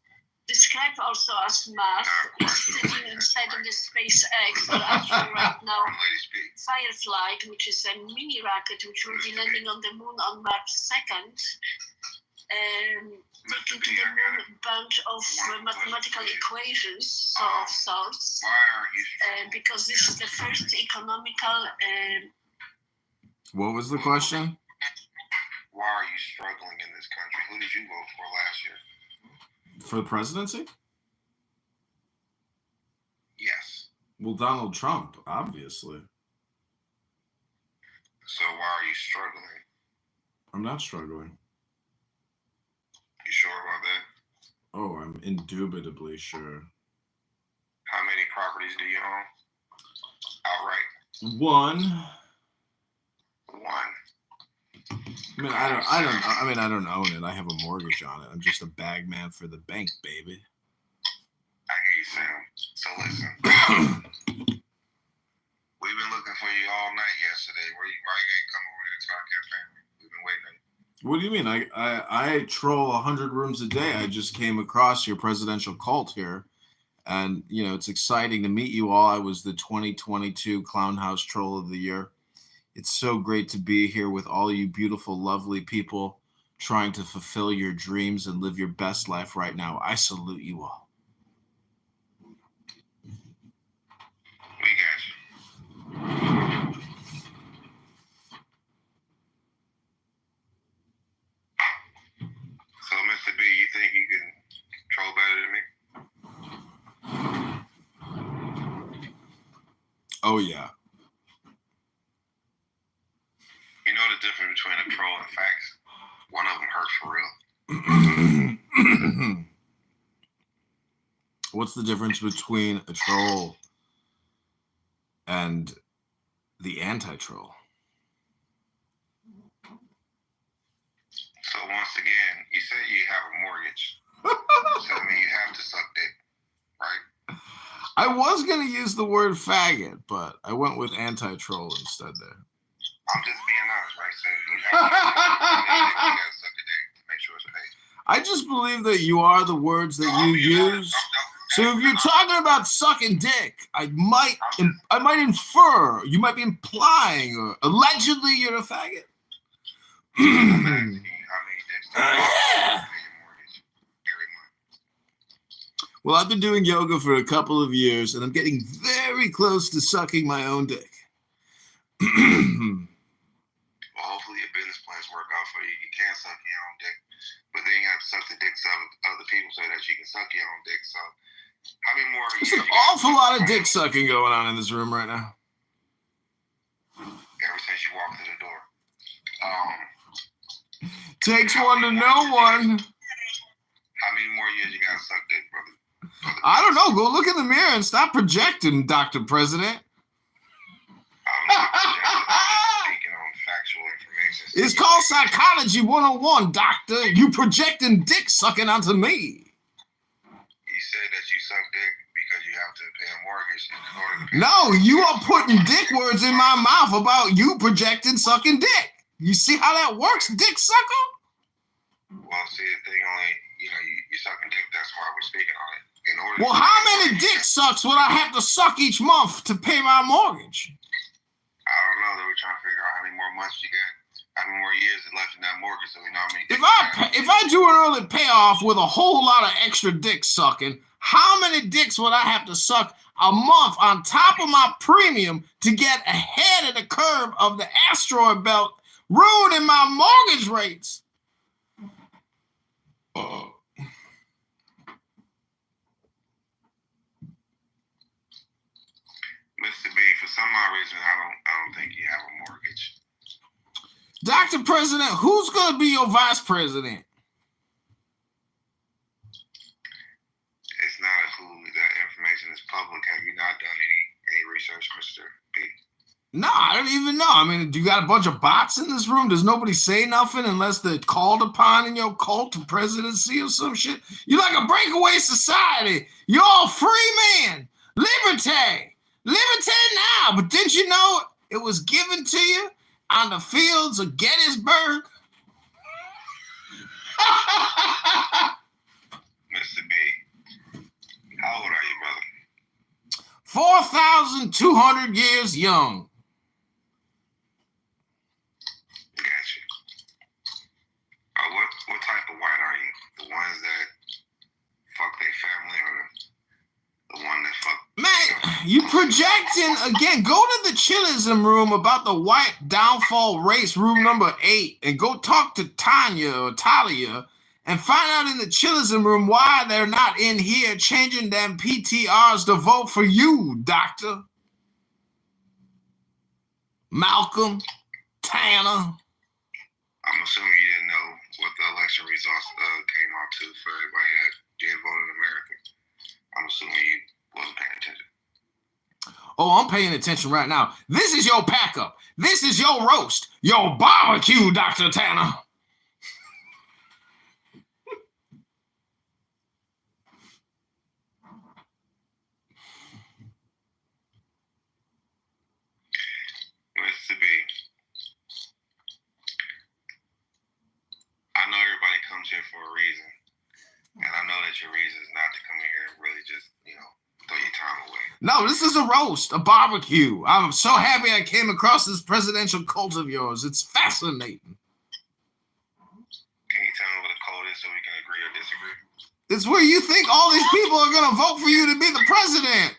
described also as math, is sitting inside of the SpaceX, or actually right now, Firefly, which is a mini rocket which will be landing on the moon on March 2nd. Taking to the moon a bunch of mathematical equations of sorts, because this is the first economical. What was the question? Why are you struggling in this country? Who did you vote for last year? For the presidency? Yes. Well, Donald Trump, obviously. So why are you struggling? I'm not struggling. You sure about that? Oh, I'm indubitably sure. How many properties do you own? Outright? One. I don't own it. I have a mortgage on it. I'm just a bag man for the bank, baby. I hear you, Sam. So listen. We've been looking for you all night yesterday. Why you ain't come over here to our campaign? We've been waiting on you. What do you mean? I troll 100 rooms a day. I just came across your presidential cult here. And, it's exciting to meet you all. I was the 2022 Clown House Troll of the Year. It's so great to be here with all you beautiful, lovely people trying to fulfill your dreams and live your best life right now. I salute you all. We got you. So, Mr. B, you think you can troll better than me? Oh, yeah. You know the difference between a troll and facts? One of them hurts for real. What's the difference between a troll and the anti-troll? So once again, you said you have a mortgage. So I mean you have to suck dick, right? I was going to use the word faggot, but I went with anti-troll instead there. I'm just being honest, right? So you have to suck the dick to make sure it's paid. I just believe that you are the words that you use. So if you're talking about sucking dick, I might infer, you might be implying, or allegedly you're a faggot. I'm asking you how many dicks do you pay your mortgage every month? Well, I've been doing yoga for a couple of years, and I'm getting very close to sucking my own dick. Well, hopefully your business plans work out for you. You can suck your own dick, but then you have to suck the dicks of other people so that you can suck your own dick. So, how many more? There's an awful lot of dick sucking going on in this room right now. Ever since you walked through the door. Takes one to know one. How many more years you gotta suck dick, brother? I don't know. Go look in the mirror and stop projecting, Dr. President. It's called Psychology 101, doctor. You projecting dick sucking onto me. You said that you suck dick because you have to pay a mortgage in order to pay. No, you are putting dick words in my mouth about you projecting sucking dick. You see how that works, dick sucker? Well, see, the thing only, you're sucking dick. That's why we're speaking on it. Well, how many dick sucks would I have to suck each month to pay my mortgage? I don't know. They were trying to figure out how many more months you got, how many more years is left in that mortgage, so we know how many. If I do an early payoff with a whole lot of extra dick sucking, how many dicks would I have to suck a month on top of my premium to get ahead of the curve of the asteroid belt, ruining my mortgage rates? Mr. B, for some odd reason, I don't think you have a mortgage. Dr. President, who's going to be your vice president? It's not who. That information is public. Have you not done any research, Mr. B? No, I don't even know. I mean, do you got a bunch of bots in this room? Does nobody say nothing unless they're called upon in your cult to presidency or some shit? You're like a breakaway society. You're all free man. Liberty. Liberty now. But didn't you know it was given to you on the fields of Gettysburg? Mr. B, How old are you, brother? 4,200 years young. Gotcha. What type of white are you? The ones that fuck their family, or the one that fuck? Man, you projecting again. Go to the chillism room about the white downfall race, room number 8, and go talk to Tanya or Talia and find out in the chillism room why they're not in here changing them PTRs to vote for you, Doctor Malcolm Tanner. I'm assuming you didn't know what the election results came out to for everybody that did vote in America. I'm assuming you wasn't paying attention. Oh, I'm paying attention right now. This is your pack up. This is your roast. Your barbecue, Dr. Tanner. Mr. B, I know everybody comes here for a reason. And I know that your reason is not to come in here and really just, throw your time away. No, this is a roast, a barbecue. I'm so happy I came across this presidential cult of yours. It's fascinating. Can you tell me what a cult is so we can agree or disagree? It's where you think all these people are going to vote for you to be the president.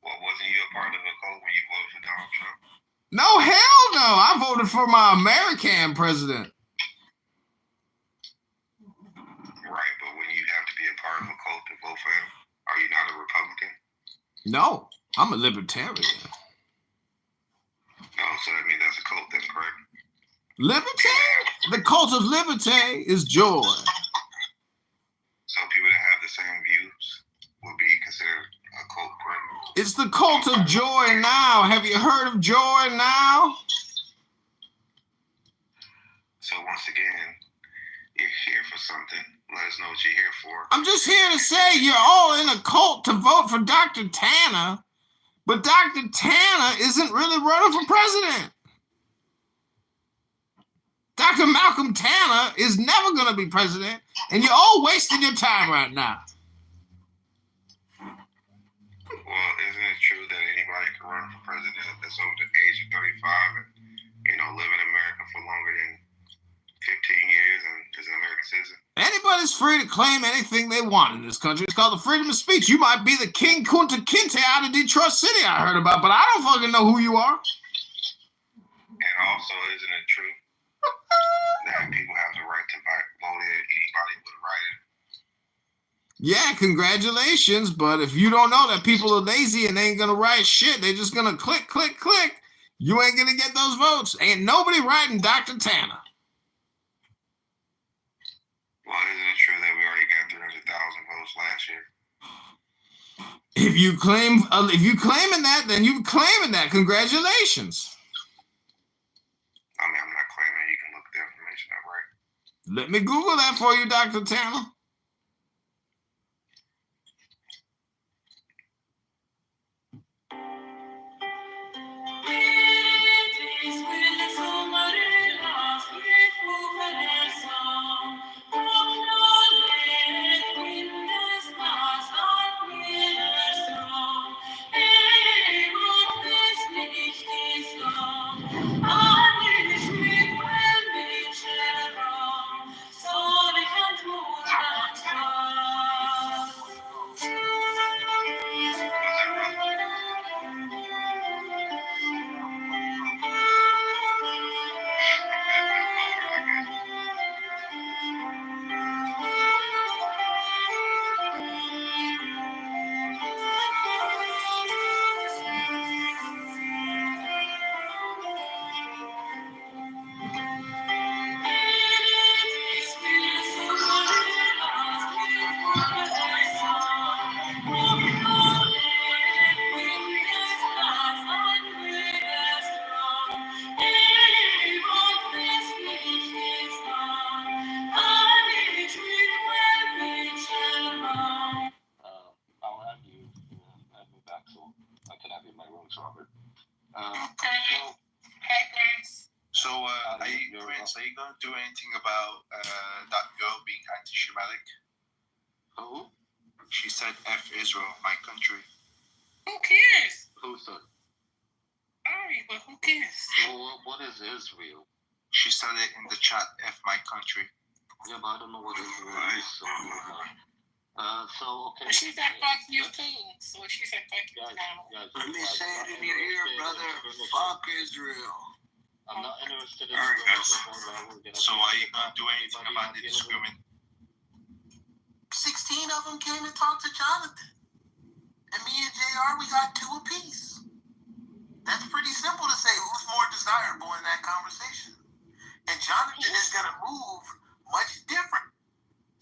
Well, wasn't you a part of a cult when you voted for Donald Trump? No, hell no. I voted for my American president. Right, but when you have to be a part of a cult to vote for him, are you not a Republican? No, I'm a libertarian. No, so that means that's a cult then, correct? Liberty? The cult of liberty is joy. So people that have the same views would be considered a cult, correct? It's the cult of joy now. Have you heard of joy now? So once again, you're here for something. Let us know what you're here for. I'm just here to say you're all in a cult to vote for Dr. Tanner, but Dr. Tanner isn't really running for president. Dr. Malcolm Tanner is never going to be president, and you're all wasting your time right now. Well, isn't it true that anybody can run for president that's over the age of 35 and, live in America for longer than 15 years and is an American citizen? Anybody's free to claim anything they want in this country. It's called the freedom of speech. You might be the King Kunta Kinte out of Detroit City I heard about, but I don't fucking know who you are. And also, isn't it true that people have the right to vote in anybody with a write-in? Yeah, congratulations, but if you don't know that people are lazy and they ain't gonna write shit, they're just gonna click, click, click, you ain't gonna get those votes. Ain't nobody writing Dr. Tanner. Well, isn't it true that we already got 300,000 votes last year? If you claiming that, then you claiming that. Congratulations. I mean, I'm not claiming. You can look the information up, right? Let me Google that for you, Dr. Tanner. Are you going to do anything about that girl being anti-Semitic? Who? She said F Israel, my country. Who cares? Who said? Alright, but who cares? Well, what is Israel? She said it in the chat, F my country. Yeah, but I don't know what Israel is. So, okay. She's at fuck you too. So she's at fuck you now. Let me say it in your ear, brother. Fuck Israel. I'm not interested in Alright, guys. So are you gonna do anything about the discrimination? 16 of them came to talk to Jonathan. And me and JR, we got 2 apiece. That's pretty simple to say who's more desirable in that conversation. And Jonathan is going to move much different.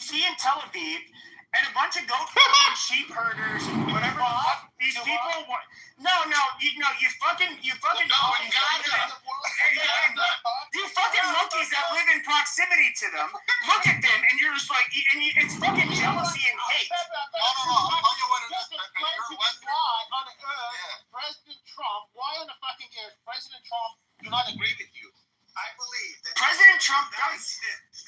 See in Tel Aviv, and a bunch of goat fucking sheep herders and whatever the fuck these people want. No, you fucking You fucking monkeys that live in proximity to them. Look at them, and you're just like, it's fucking jealousy and hate. I'll tell you what it is. President Trump, why on the fucking earth President Trump do not agree with you? I believe that President Trump does.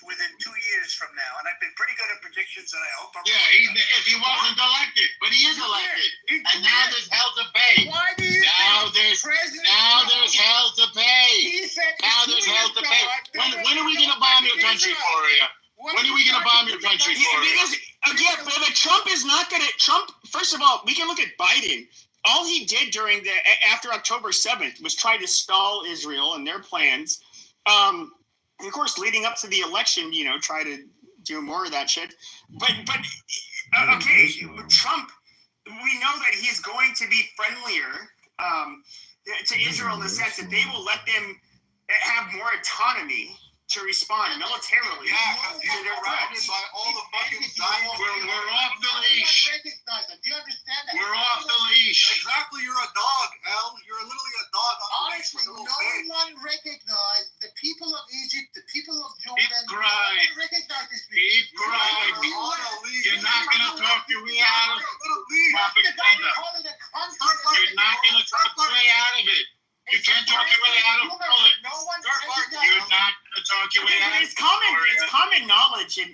Within 2 years from now, and I've been pretty good at predictions, and I hope I'm if he wasn't elected, but he is elected. And now there's hell to pay. Why do you Now there's hell to pay. He said Now there's hell to pay. When are we gonna bomb your country, Gloria? When are we gonna bomb your country, Gloria? Because again, but Trump is not gonna. Trump. First of all, we can look at Biden. All he did after October 7th was try to stall Israel and their plans. And of course, leading up to the election, try to do more of that shit. But okay, Trump, we know that he's going to be friendlier to Israel in the sense that they will let them have more autonomy to respond militarily to their rights. by all the fucking We're off the leash. recognize them. Do you understand that? We're off the leash. Exactly, you're a dog, Al. You're literally a dog on the leash Honestly, with a no little baby. one recognized the people of Egypt, the people of Jordan. Keep crying. No one recognized these people. Keep crying. You're not gonna talk your way out of propaganda. You're not gonna talk your way out of it. You can't talk your way out of it. No one You're not gonna talk your way out of it. It's common knowledge in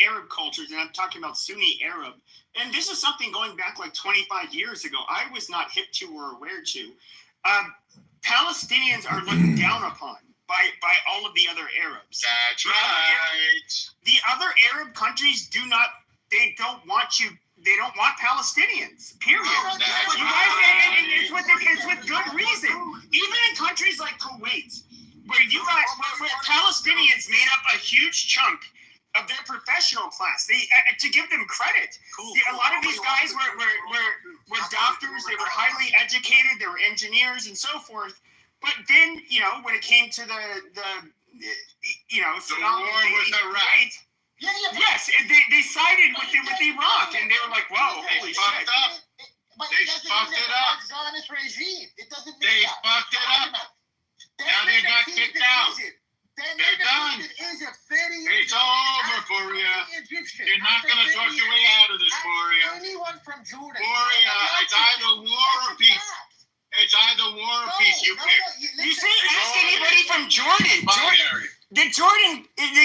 Arab cultures, and I'm talking about Sunni Arab. And this is something going back like 25 years ago. I was not hip to or aware to. Palestinians are looked down upon by all of the other Arabs. That's right. The other Arab countries they don't want Palestinians. Period. That's You guys, and it's with good reason. Even in countries like Kuwait, where Palestinians made up a huge chunk of their professional class. They to give them credit. A lot of these guys were doctors. They were highly educated. They were engineers and so forth. But then, when it came to the war with Iraq. Yes, they sided with Iraq, and they were like, "Whoa, They holy fucked shit!" up. They fucked it up. Zionist regime. It doesn't mean They that. fucked it up. Now they got kicked out. They're done. It's over, Gloria. You're not going to talk your way out of this, Gloria. Anyone from Jordan. Gloria, it's either war or peace. It's either war or peace. You pick. You see, ask anybody from Jordan. Binary. The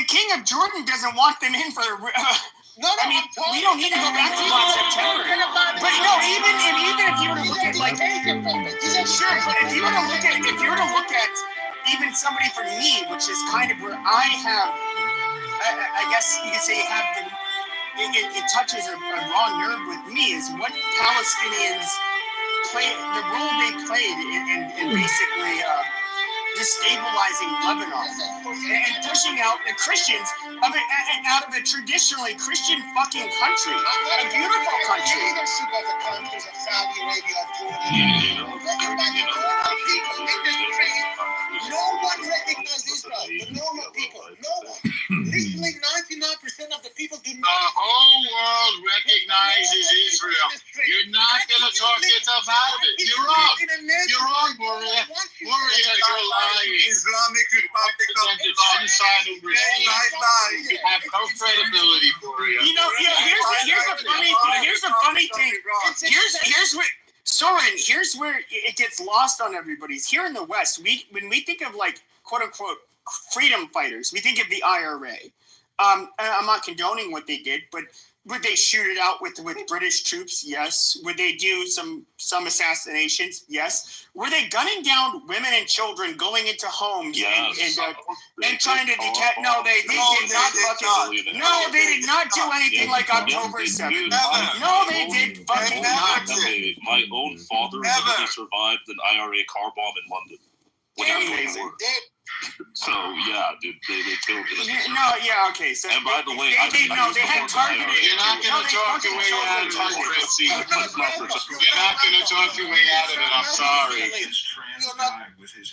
king of Jordan doesn't want them in for. I mean, we don't need to go back to about September. But no, even if you were to look at like, sure, but if you were to look at even somebody from me, which is kind of where I have, I guess you could say, it touches a raw nerve with me, is what Palestinians play, the role they played in basically destabilizing Lebanon and pushing out the Christians out of a traditionally Christian fucking country, a beautiful country. Leadership of the countries of Saudi Arabia, Jordan, people in this trade, no one recognizes Israel. The normal people, no one. Literally 99% of the people do not. The whole world recognizes Israel. You're not going to talk yourself out of it. You're wrong. You're wrong, Gloria. Gloria, you're lying. Islamic Republic of Genocidal regime. You have no credibility, Gloria. Here's the funny thing. Here's where Soren. Here's where it gets lost on everybody's. Here in the West, when we think of like quote unquote freedom fighters, we think of the IRA. I'm not condoning what they did, but Would they shoot it out with British troops? Yes. Would they do some assassinations? Yes. Were they gunning down women and children going into homes and trying to decap? No, they did not fucking. No, they did not do anything like October 7th. No, they did fucking not. My own father literally survived an IRA car bomb in London. Amazing. So yeah, dude, they killed it. No, yeah, okay. So and by the way, they had targeted. You're not gonna talk your way out of it, Fritzy. You're not gonna talk your way out of it. I'm sorry.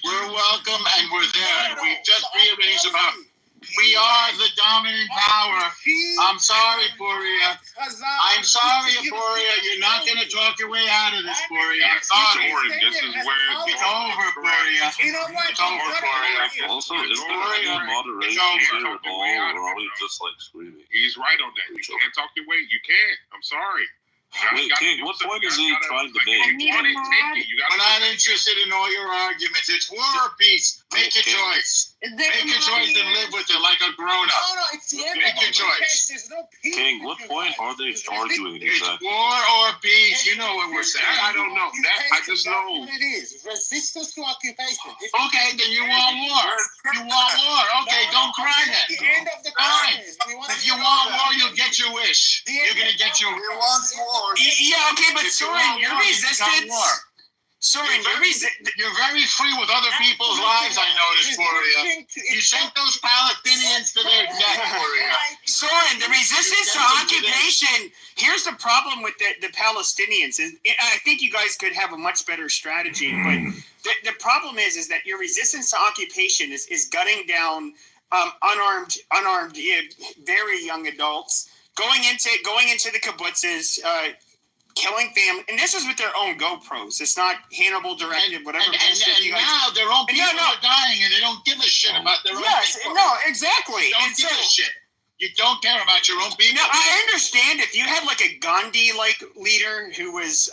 We're welcome and we're there. We just rearranged about. We are the dominant power. I'm sorry, Poria. I'm sorry, Poria. You're not going to talk your way out of this, Poria. I'm sorry. This is where it's over, Poria. It's over, Poria. Also, is there any moderation here at all, or are we just like screaming? He's right on that. You can't talk your way. You can't. I'm sorry. Wait, King, what point is he trying to make? We're not interested in all your arguments. It's war or peace. Make your choice. Make your choice and live with it like a grown-up. Make your choice. King, what point are they arguing It's exactly? war or peace. You know what we're saying. I don't know. I just know. It is resistance to occupation. Okay, then you want war. You want war. Okay, don't cry then. The end of the Fine. If you want war, you'll get your wish. You're gonna get your. We want war. Yeah, okay, but Soren, your resistance. Soren, you're very free with other people's lives. I noticed, Poria. You sent those Palestinians to their death, Poria. Soren, the resistance to occupation. Here's the problem with the Palestinians. I think you guys could have a much better strategy, but the problem is that your resistance to occupation is gunning down unarmed, very young adults. Going into the kibbutzes, killing family, and this is with their own GoPros. It's not Hannibal directed, whatever. And now their own people are dying, and they don't give a shit about their own people. No, exactly. You don't give a shit. You don't care about your own people. Now, I understand if you had like a Gandhi-like leader who was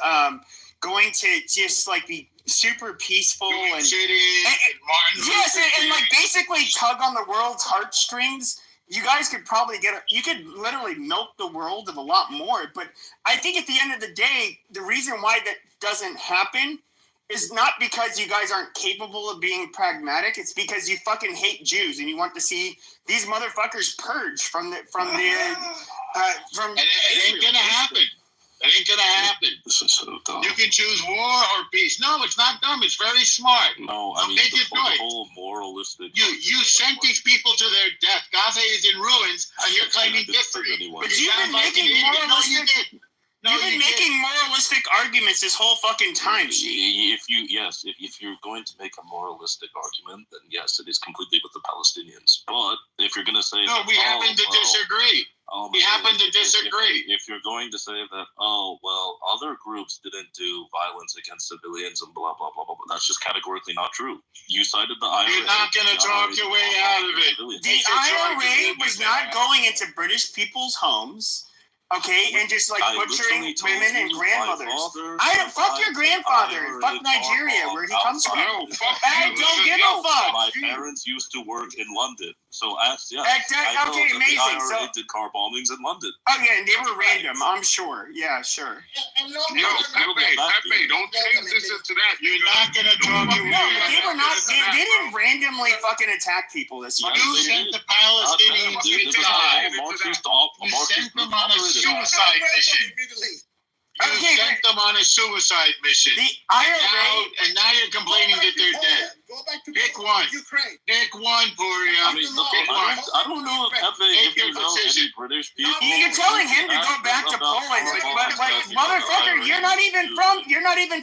going to just like be super peaceful and yes, and like basically tug on the world's heartstrings. You guys could probably you could literally milk the world of a lot more. But I think at the end of the day, the reason why that doesn't happen is not because you guys aren't capable of being pragmatic. It's because you fucking hate Jews and you want to see these motherfuckers purged from It ain't gonna happen. It ain't gonna happen. This is so dumb. You can choose war or peace. No, it's not dumb. It's very smart. No, I mean make your the choice. whole moralistic. You sent these people to their death. Gaza is in ruins, and you're claiming victory. But you've been making moralistic. You've been making moralistic arguments this whole fucking time. If you're going to make a moralistic argument, then yes, it is completely with the Palestinians. But if you're going to say we happen to disagree. We happen to disagree. If you're going to say that, other groups didn't do violence against civilians and blah blah blah blah, that's just categorically not true. You cited the IRA. You're not going to talk your way out of it. The IRA was not going into British people's homes. Okay, and just like butchering women and grandmothers. Fuck your grandfather. Fuck Nigeria, where he comes from. I don't give a fuck. My parents used to work in London, so ask. Yeah, okay, amazing. The IRA did car bombings in London. Oh yeah, and they were random. I'm sure. Yeah, sure. Yo, Pepe, don't change this into that. You're not gonna talk your way out. No, they were not. They didn't randomly fucking attack people. This fucking. You sent the Palestinians to die. You sent them on a suicide mission. You sent them on a suicide mission. The IRA, and now you're complaining that they're dead. Pick one. Pick one, Poria. I don't know if Pepe knows any British people. You're telling him to go back to Poland, but motherfucker, you're not even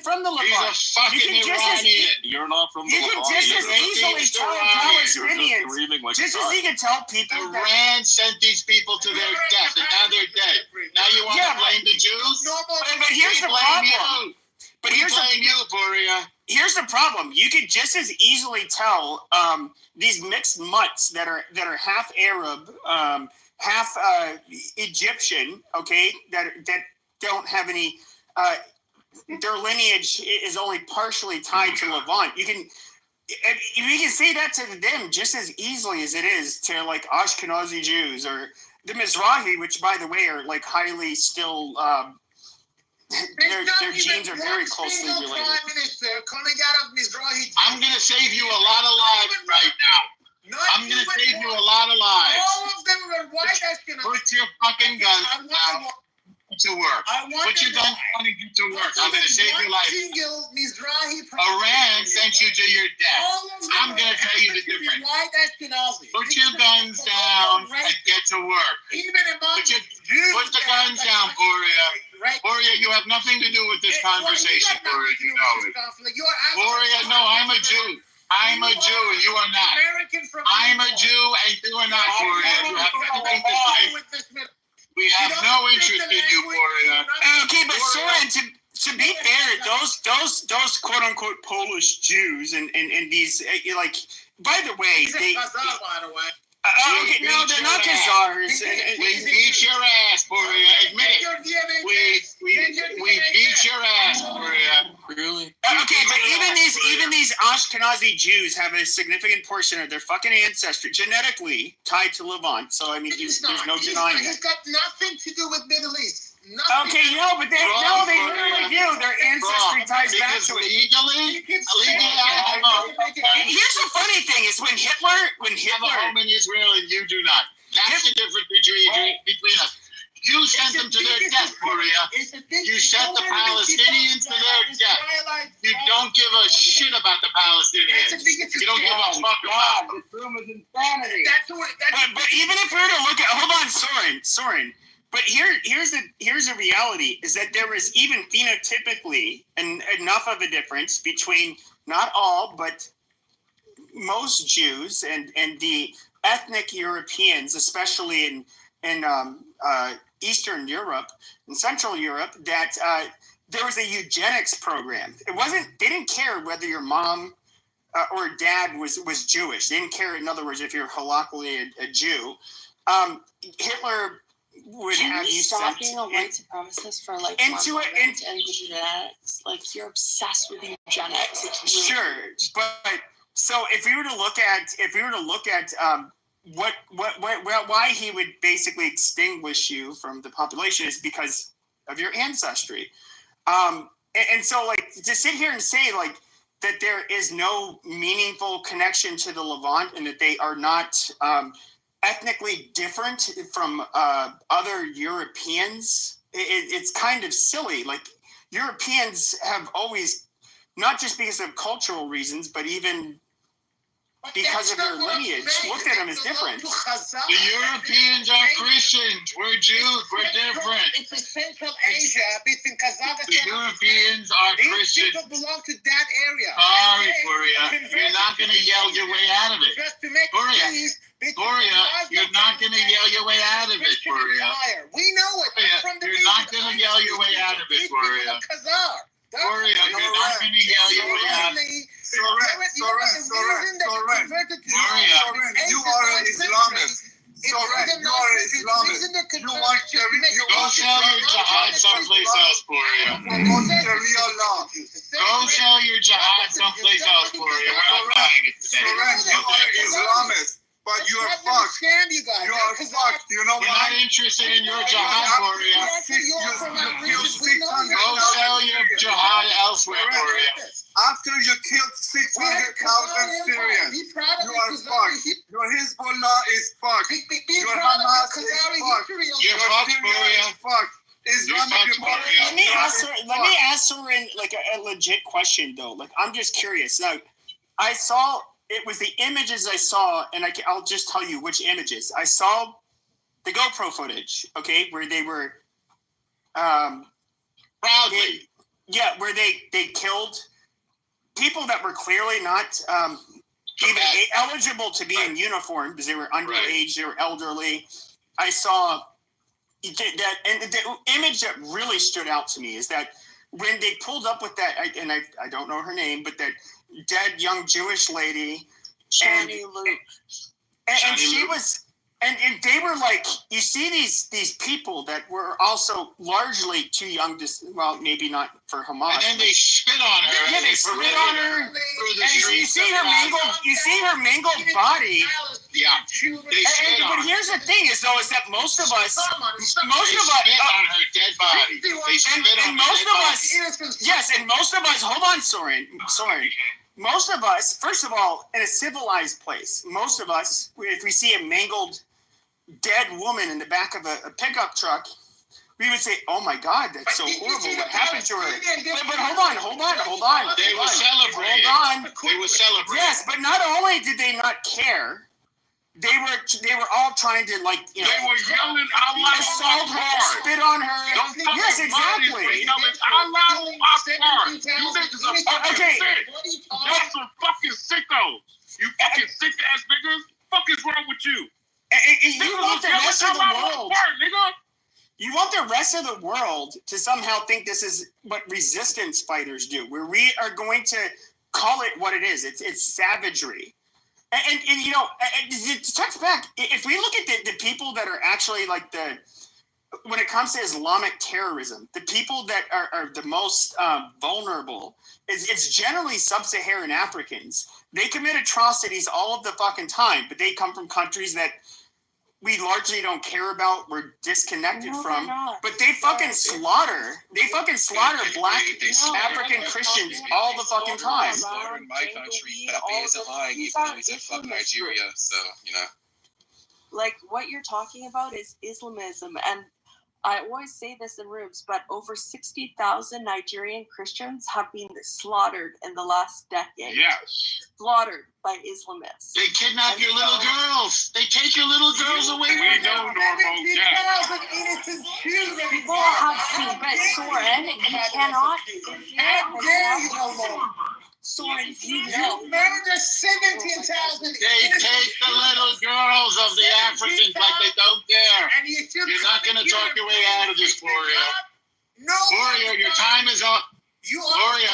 from the Levant. You can Iranian. You're not from the Levant. You can just as easily tell Palestinians, just as he can tell people. Iran sent these people to their death, and now they're dead. Now you want to blame the Jews? But here's the problem. But here's the problem. You could just as easily tell these mixed mutts that are half Arab, half Egyptian, okay, that don't have any. Their lineage is only partially tied to Levant. You can say that to them just as easily as it is to like Ashkenazi Jews or the Mizrahi, which by the way are like highly still, their genes are very closely related. Prime Minister coming out of Mizrahi. I'm gonna save you a lot of lives right now. I'm gonna save you a lot of lives. All of them were white Ashkenazis. Put your fucking guns down. To work. Put your guns down and get to work. I'm gonna save your life. Iran sent you to your death. I'm gonna tell you the difference. Put your guns down and get to work. Put the guns down, Boria. Boria, you have nothing to do with this conversation, Boria. You know it. Boria, no, I'm a Jew. I'm a Jew and you are not. I'm a Jew and you are not, Boria. You have nothing to say. We have no interest in you, Boria. Okay, but Soren, to be fair, those quote unquote Polish Jews and these like, by the way, they. Okay, no, they're not Khazars. We beat your ass, Boria. Admit it. We beat your ass, Boria. Really? Okay, but even these Ashkenazi Jews have a significant portion of their fucking ancestry genetically tied to Levant. So I mean, there's no denying it. It's got nothing to do with Middle East. Nothing. Okay, but they really do. Their ancestry ties back to it. Legally, here's the funny thing: is when Hitler have a home in Israel and you do not. That's the difference between us. You sent them to their death, Boria. You sent the Palestinians to their death. You don't give a shit about the Palestinians. You don't give a fuck about them. This room is insanity. But even if we were to look at, hold on, Soren. But here's the reality is that there is even phenotypically enough of a difference between not all but most Jews and the ethnic Europeans, especially in Eastern Europe and Central Europe, that there was a eugenics program. They didn't care whether your mom or dad was Jewish. They didn't care, in other words, if you're halakhically a Jew. Hitler would have you sent a white supremacist for like into it and genetics. Like you're obsessed with eugenics. It's really sure, but so if we were to look at why he would basically extinguish you from the population is because of your ancestry, and so like to sit here and say like that there is no meaningful connection to the Levant and that they are not ethnically different from other Europeans, it's kind of silly. Like Europeans have always, not just because of cultural reasons, but even because of their lineage, looked at them as different. The Europeans are Christians. We're Jews. We're different. It's a Central Asia between Kazakhstan. The Europeans are Christians. These people belong to that area. Sorry, Boria. You're not going to yell your way out of it. Boria, you're not going to yell your way out of it, Boria. We know it. You're not going to yell your way out of it, Boria. Boria, you're not going to yell your way out of it. Soren, you are an Islamist. Soren, you are an Islamist. You want go sell your jihad someplace else, Boria. Go sell your jihad someplace else, Boria. We're not buying it today. Soren, you are Islamist. But you are fucked. You guys. You are fucked. You know why? We're not interested in your jihad, Boria. Go sell your jihad elsewhere, Boria. After you killed 600,000 Syrians, you are fucked. Your Hezbollah is fucked. Your Hamas is fucked. You're fucked, Boria. Let me ask Soren like a legit question though. Like I'm just curious. Now, I saw. It was the images I saw, and I'll just tell you which images. I saw the GoPro footage, okay, where they were proudly. Where they killed people that were clearly not even eligible to be in uniform because they were underage, they were elderly. I saw that, and the image that really stood out to me is that when they pulled up with that, I don't know her name, but that dead young Jewish lady, and she was And they were like, you see these people that were also largely too young to, well, maybe not for Hamas. And then they spit on her. Yeah, they spit on her. And you see her mangled body. Yeah, they spit on but here's the thing is that most of us, spit on her dead body. They spit on most her of us, yes, and most of us, hold on, Soren. Most of us, first of all, in a civilized place, most of us, if we see a mangled dead woman in the back of a pickup truck, we would say, "Oh my God, that's so horrible! What happened to her?" But hold on. They were celebrating. Hold on. They were celebrating. Yes, but not only did they not care, they were all trying to, like, you know, they were yelling assault her, spit on her. Yes, exactly. You niggas are fucking sick. Y'all some fucking sickos. You fucking sick ass niggas. Fuck is wrong with you? You want the rest of the world. You want the rest of the world to somehow think this is what resistance fighters do, where we are going to call it what it is. It's savagery. And you know, it checks back. If we look at the people that are actually like when it comes to Islamic terrorism, the people that are the most vulnerable, it's generally sub-Saharan Africans. They commit atrocities all of the fucking time, but they come from countries that we largely don't care about, we're disconnected from, but they fucking slaughter black African Christians all the fucking time. In my country, Pepe isn't lying, even though he said fuck Nigeria, so, you know. Like, what you're talking about is Islamism, and I always say this in rooms, but over 60,000 Nigerian Christians have been slaughtered in the last decade. Yes. Slaughtered by Islamists. They kidnap your little girls. They take your little girls away from you. We know, Normo. People have seen, but Soren, you cannot. How dare you, Normo? Soren, you murder 17,000. They take the little girls of the Africans like they don't care. And you're not going to talk your way out of this, Gloria. No. Gloria, your time is up. Gloria,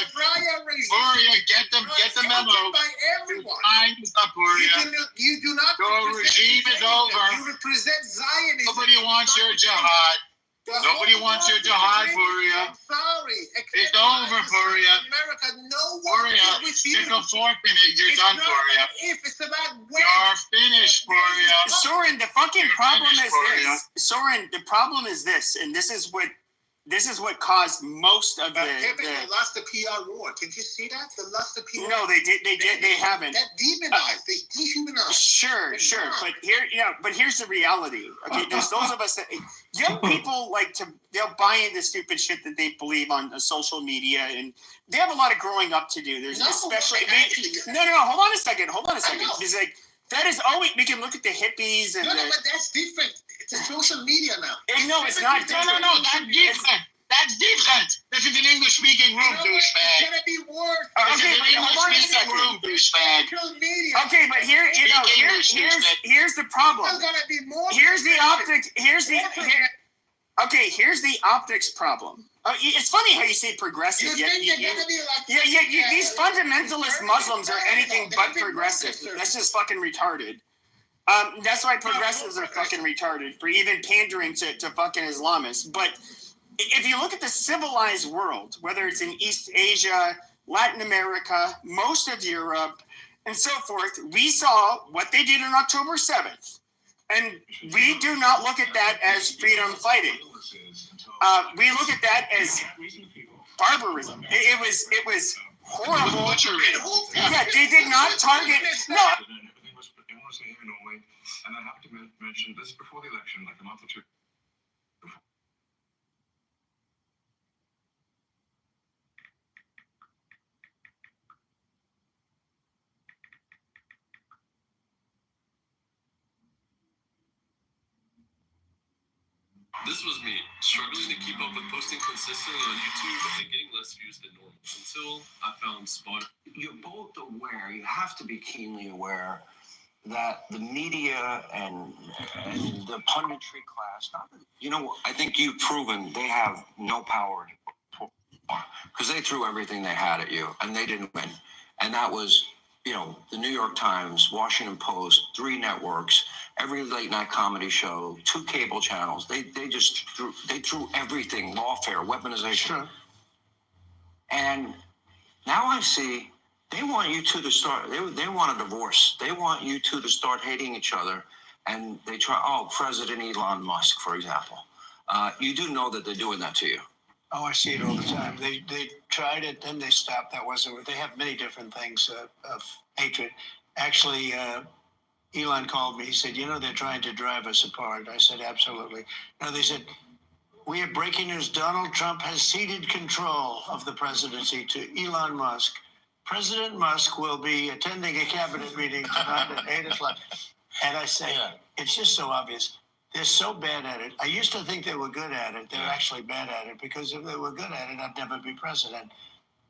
get the memo. By everyone. Time is up, Gloria. You do not. Your regime is over. You represent Zionism. Nobody wants your jihad. Nobody wants your jihad, Gloria. I'm sorry. It's over, Gloria. America, no one Gloria, stick a fork in it. You're done, Gloria. It's about when. You're finished, Gloria. Soren, the fucking problem is this. Soren, the problem is this, and this is what caused most of They lost the PR war. Can you see that? They lost the PR. No, they haven't. That demonized. They dehumanized. Sure. But here's the reality. Okay, there's those of us that young people they'll buy into stupid shit that they believe on social media, and they have a lot of growing up to do. There's especially no. Hold on a second. It's like that is always we can look at the hippies and but that's different. It's a social media now. No, it's not different. No, that's different. That's different. This is an English-speaking room, douchebag. It's gonna be worse. Okay, but hold on a second. Room, douchebag. Okay, but here's the problem. There's gonna be more. Here's the optics. Here's the optics problem. It's funny how you say progressive. These fundamentalist Muslims are anything but progressive. That's just fucking retarded. That's why progressives are fucking retarded for even pandering to fucking Islamists. But if you look at the civilized world, whether it's in East Asia, Latin America, most of Europe, and so forth, we saw what they did on October 7th. And we do not look at that as freedom fighting. We look at that as barbarism. It was horrible. Yeah, they did not target. No. And I have to mention this before the election, like a month or two. This was me, struggling to keep up with posting consistently on YouTube and getting less views than normal until I found Spot. You're both aware, you have to be keenly aware that the media and the punditry class, I think you've proven they have no power because they threw everything they had at you and they didn't win. And that was, the New York Times, Washington Post, 3 networks, every late night comedy show, 2 cable channels. They just threw everything, lawfare, weaponization. Sure. And now I see they want you two to start. They want a divorce. They want you two to start hating each other. And they try. Oh, President Elon Musk, for example. You do know that they're doing that to you. Oh, I see it all the time. They tried it, then they stopped. That wasn't. They have many different things of hatred. Actually, Elon called me. He said, "You know, they're trying to drive us apart." I said, "Absolutely." No, they said, "We have breaking news. Donald Trump has ceded control of the presidency to Elon Musk. President Musk will be attending a cabinet meeting tonight at 8 o'clock." And I say, it's just so obvious. They're so bad at it. I used to think they were good at it. They're actually bad at it, because if they were good at it, I'd never be president.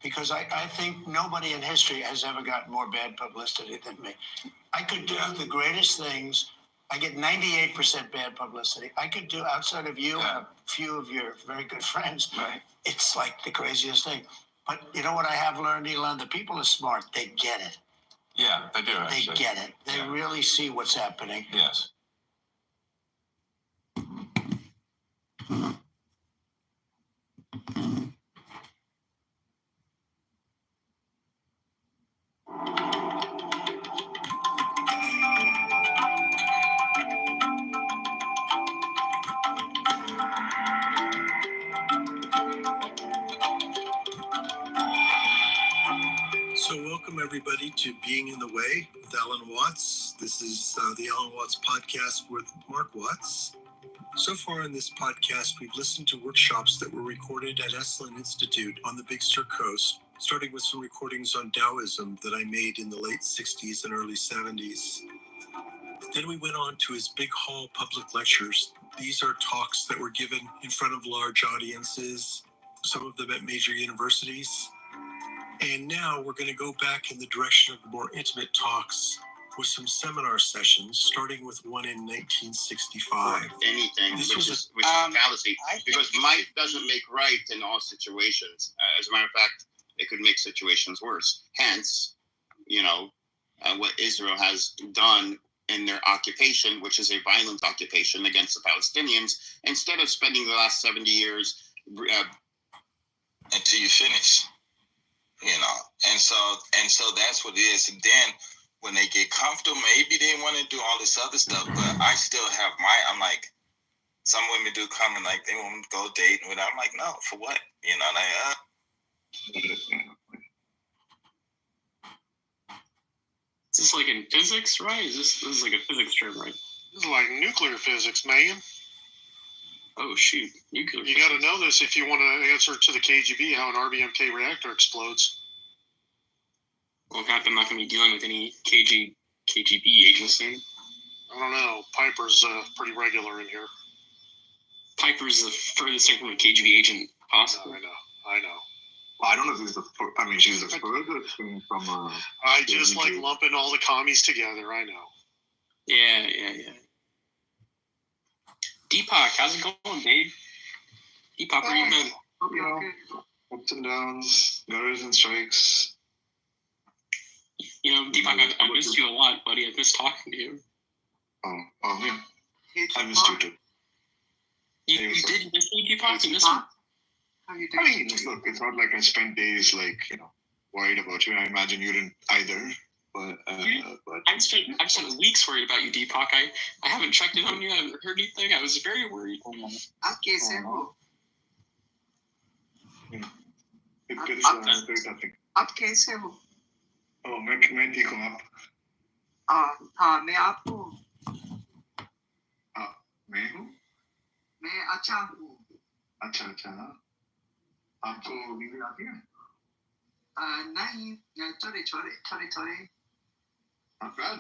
Because I think nobody in history has ever gotten more bad publicity than me. I could do the greatest things. I get 98% bad publicity. I could do, outside of you and a few of your very good friends, it's like the craziest thing. But you know what I have learned, Elon? The people are smart. They get it. Yeah, they do, actually. They get it. They really see what's happening. Yes. So welcome everybody to Being in the Way with Alan Watts. This is the Alan Watts podcast with Mark Watts. So far in this podcast, we've listened to workshops that were recorded at Esalen Institute on the Big Sur Coast, starting with some recordings on Taoism that I made in the late 60s and early 70s. Then we went on to his Big Hall public lectures. These are talks that were given in front of large audiences, some of them at major universities. And now we're going to go back in the direction of more intimate talks with some seminar sessions, starting with one in 1965. Anything, This which was is a fallacy, because might doesn't make right in all situations. As a matter of fact, it could make situations worse. Hence, what Israel has done in their occupation, which is a violent occupation against the Palestinians, instead of spending the last 70 years until you finish. And so that's what it is. And then when they get comfortable, maybe they want to do all this other stuff, but I still have I'm like, some women do come and like, they want to go date and whatever. I'm like, no, for what? Is this like in physics, right? This is like a physics term, right? This is like nuclear physics, man. Oh, shoot. You got to know this if you want to answer to the KGB how an RBMK reactor explodes. Well, in fact, I'm not going to be dealing with any KGB agents soon. I don't know. Piper's pretty regular in here. Piper's the furthest thing from a KGB agent possible. I know. Well, I don't know if she's the furthest thing from I just like lumping all the commies together. I know. Yeah. Deepak, how's it going, babe? Deepak, where you been? Ups and downs, gutters and strikes. Deepak, I missed you a lot, buddy. I missed talking to you. Oh, yeah. I missed you too. You did miss me, Deepak? You missed me? I mean, look, it's not like I spent days worried about you. I imagine you didn't either. But I've spent weeks worried about you, Deepak. I haven't checked in on you. I haven't heard anything. I was very worried. It's very nothing. आप कैसे हो? Oh, मैं ठीक हूँ आप? हाँ, मैं आपको. मैं हूँ? मैं अच्छा हूँ. अच्छा. आपको नींद आती है? नहीं, थोड़ी. Not bad.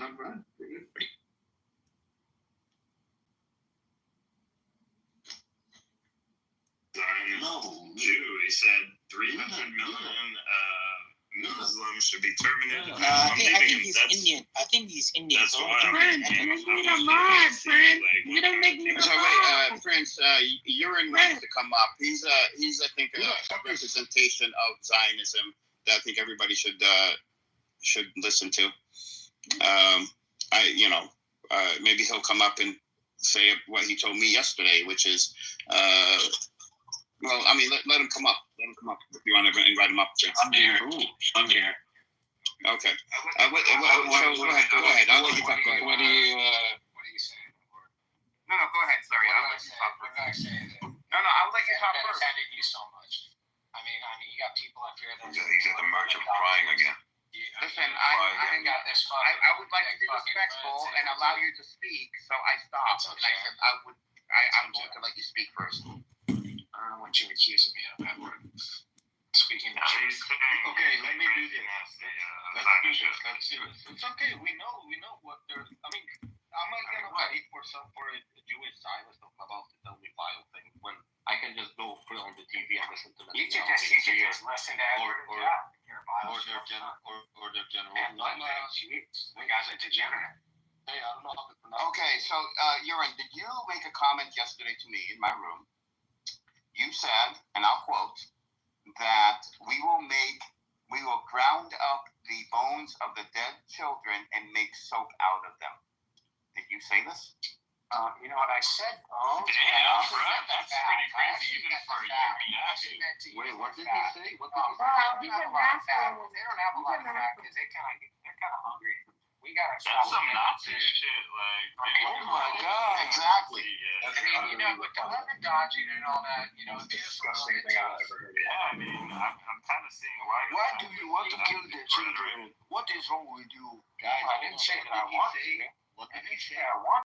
Zion Jew. He said 300 million Muslims should be terminated. I think he's Indian. That's wild. You don't make me. So wait, Prince, you're in line to come up. He's I think a representation of Zionism that I think everybody should listen to. maybe he'll come up and say what he told me yesterday, which is, well, I mean, let him come up. Let him come up if you want to invite him up. I'm here. I'm here. Okay. Go ahead. I'll let you talk. Go ahead. What do you saying? No, go ahead. Sorry, I'll let you talk first. No, I'll let you talk first. Offended you so much. I mean, you got people up here that He's at the march of crying again. Listen, I got this. I would like to be respectful and allow you to speak, so I stopped. And I said I'm going to let you speak first. I don't want you accusing me of ever speaking now. Okay, let me do this. Let's do this. It's okay. We know what they're. I mean, I'm not gonna wait for a Jewish side about the Delhi file thing when I can just go put on the TV and listen to them. You should just listen to or their general. The guy's a degenerate. Hey, I don't know how to pronounce. Okay, so Urin, did you make a comment yesterday to me in my room? You said, and I'll quote, that we will ground up the bones of the dead children and make soap out of them. Did you say this? You know what I said? Oh, damn, bro, that's pretty crazy even for you. Wait, what did he say? What did he say? They don't have a lot of fat because they're kind of hungry. We gotta stop. That's some Nazi shit, like. Oh my god! Exactly. You know, with the lemon dodging and all that, you know, it's disgusting thing I've ever heard. Yeah, I mean, I'm kind of seeing why. Why do you want to kill the children? What is wrong with you? Guys, I didn't say that I want to. What did he say? I want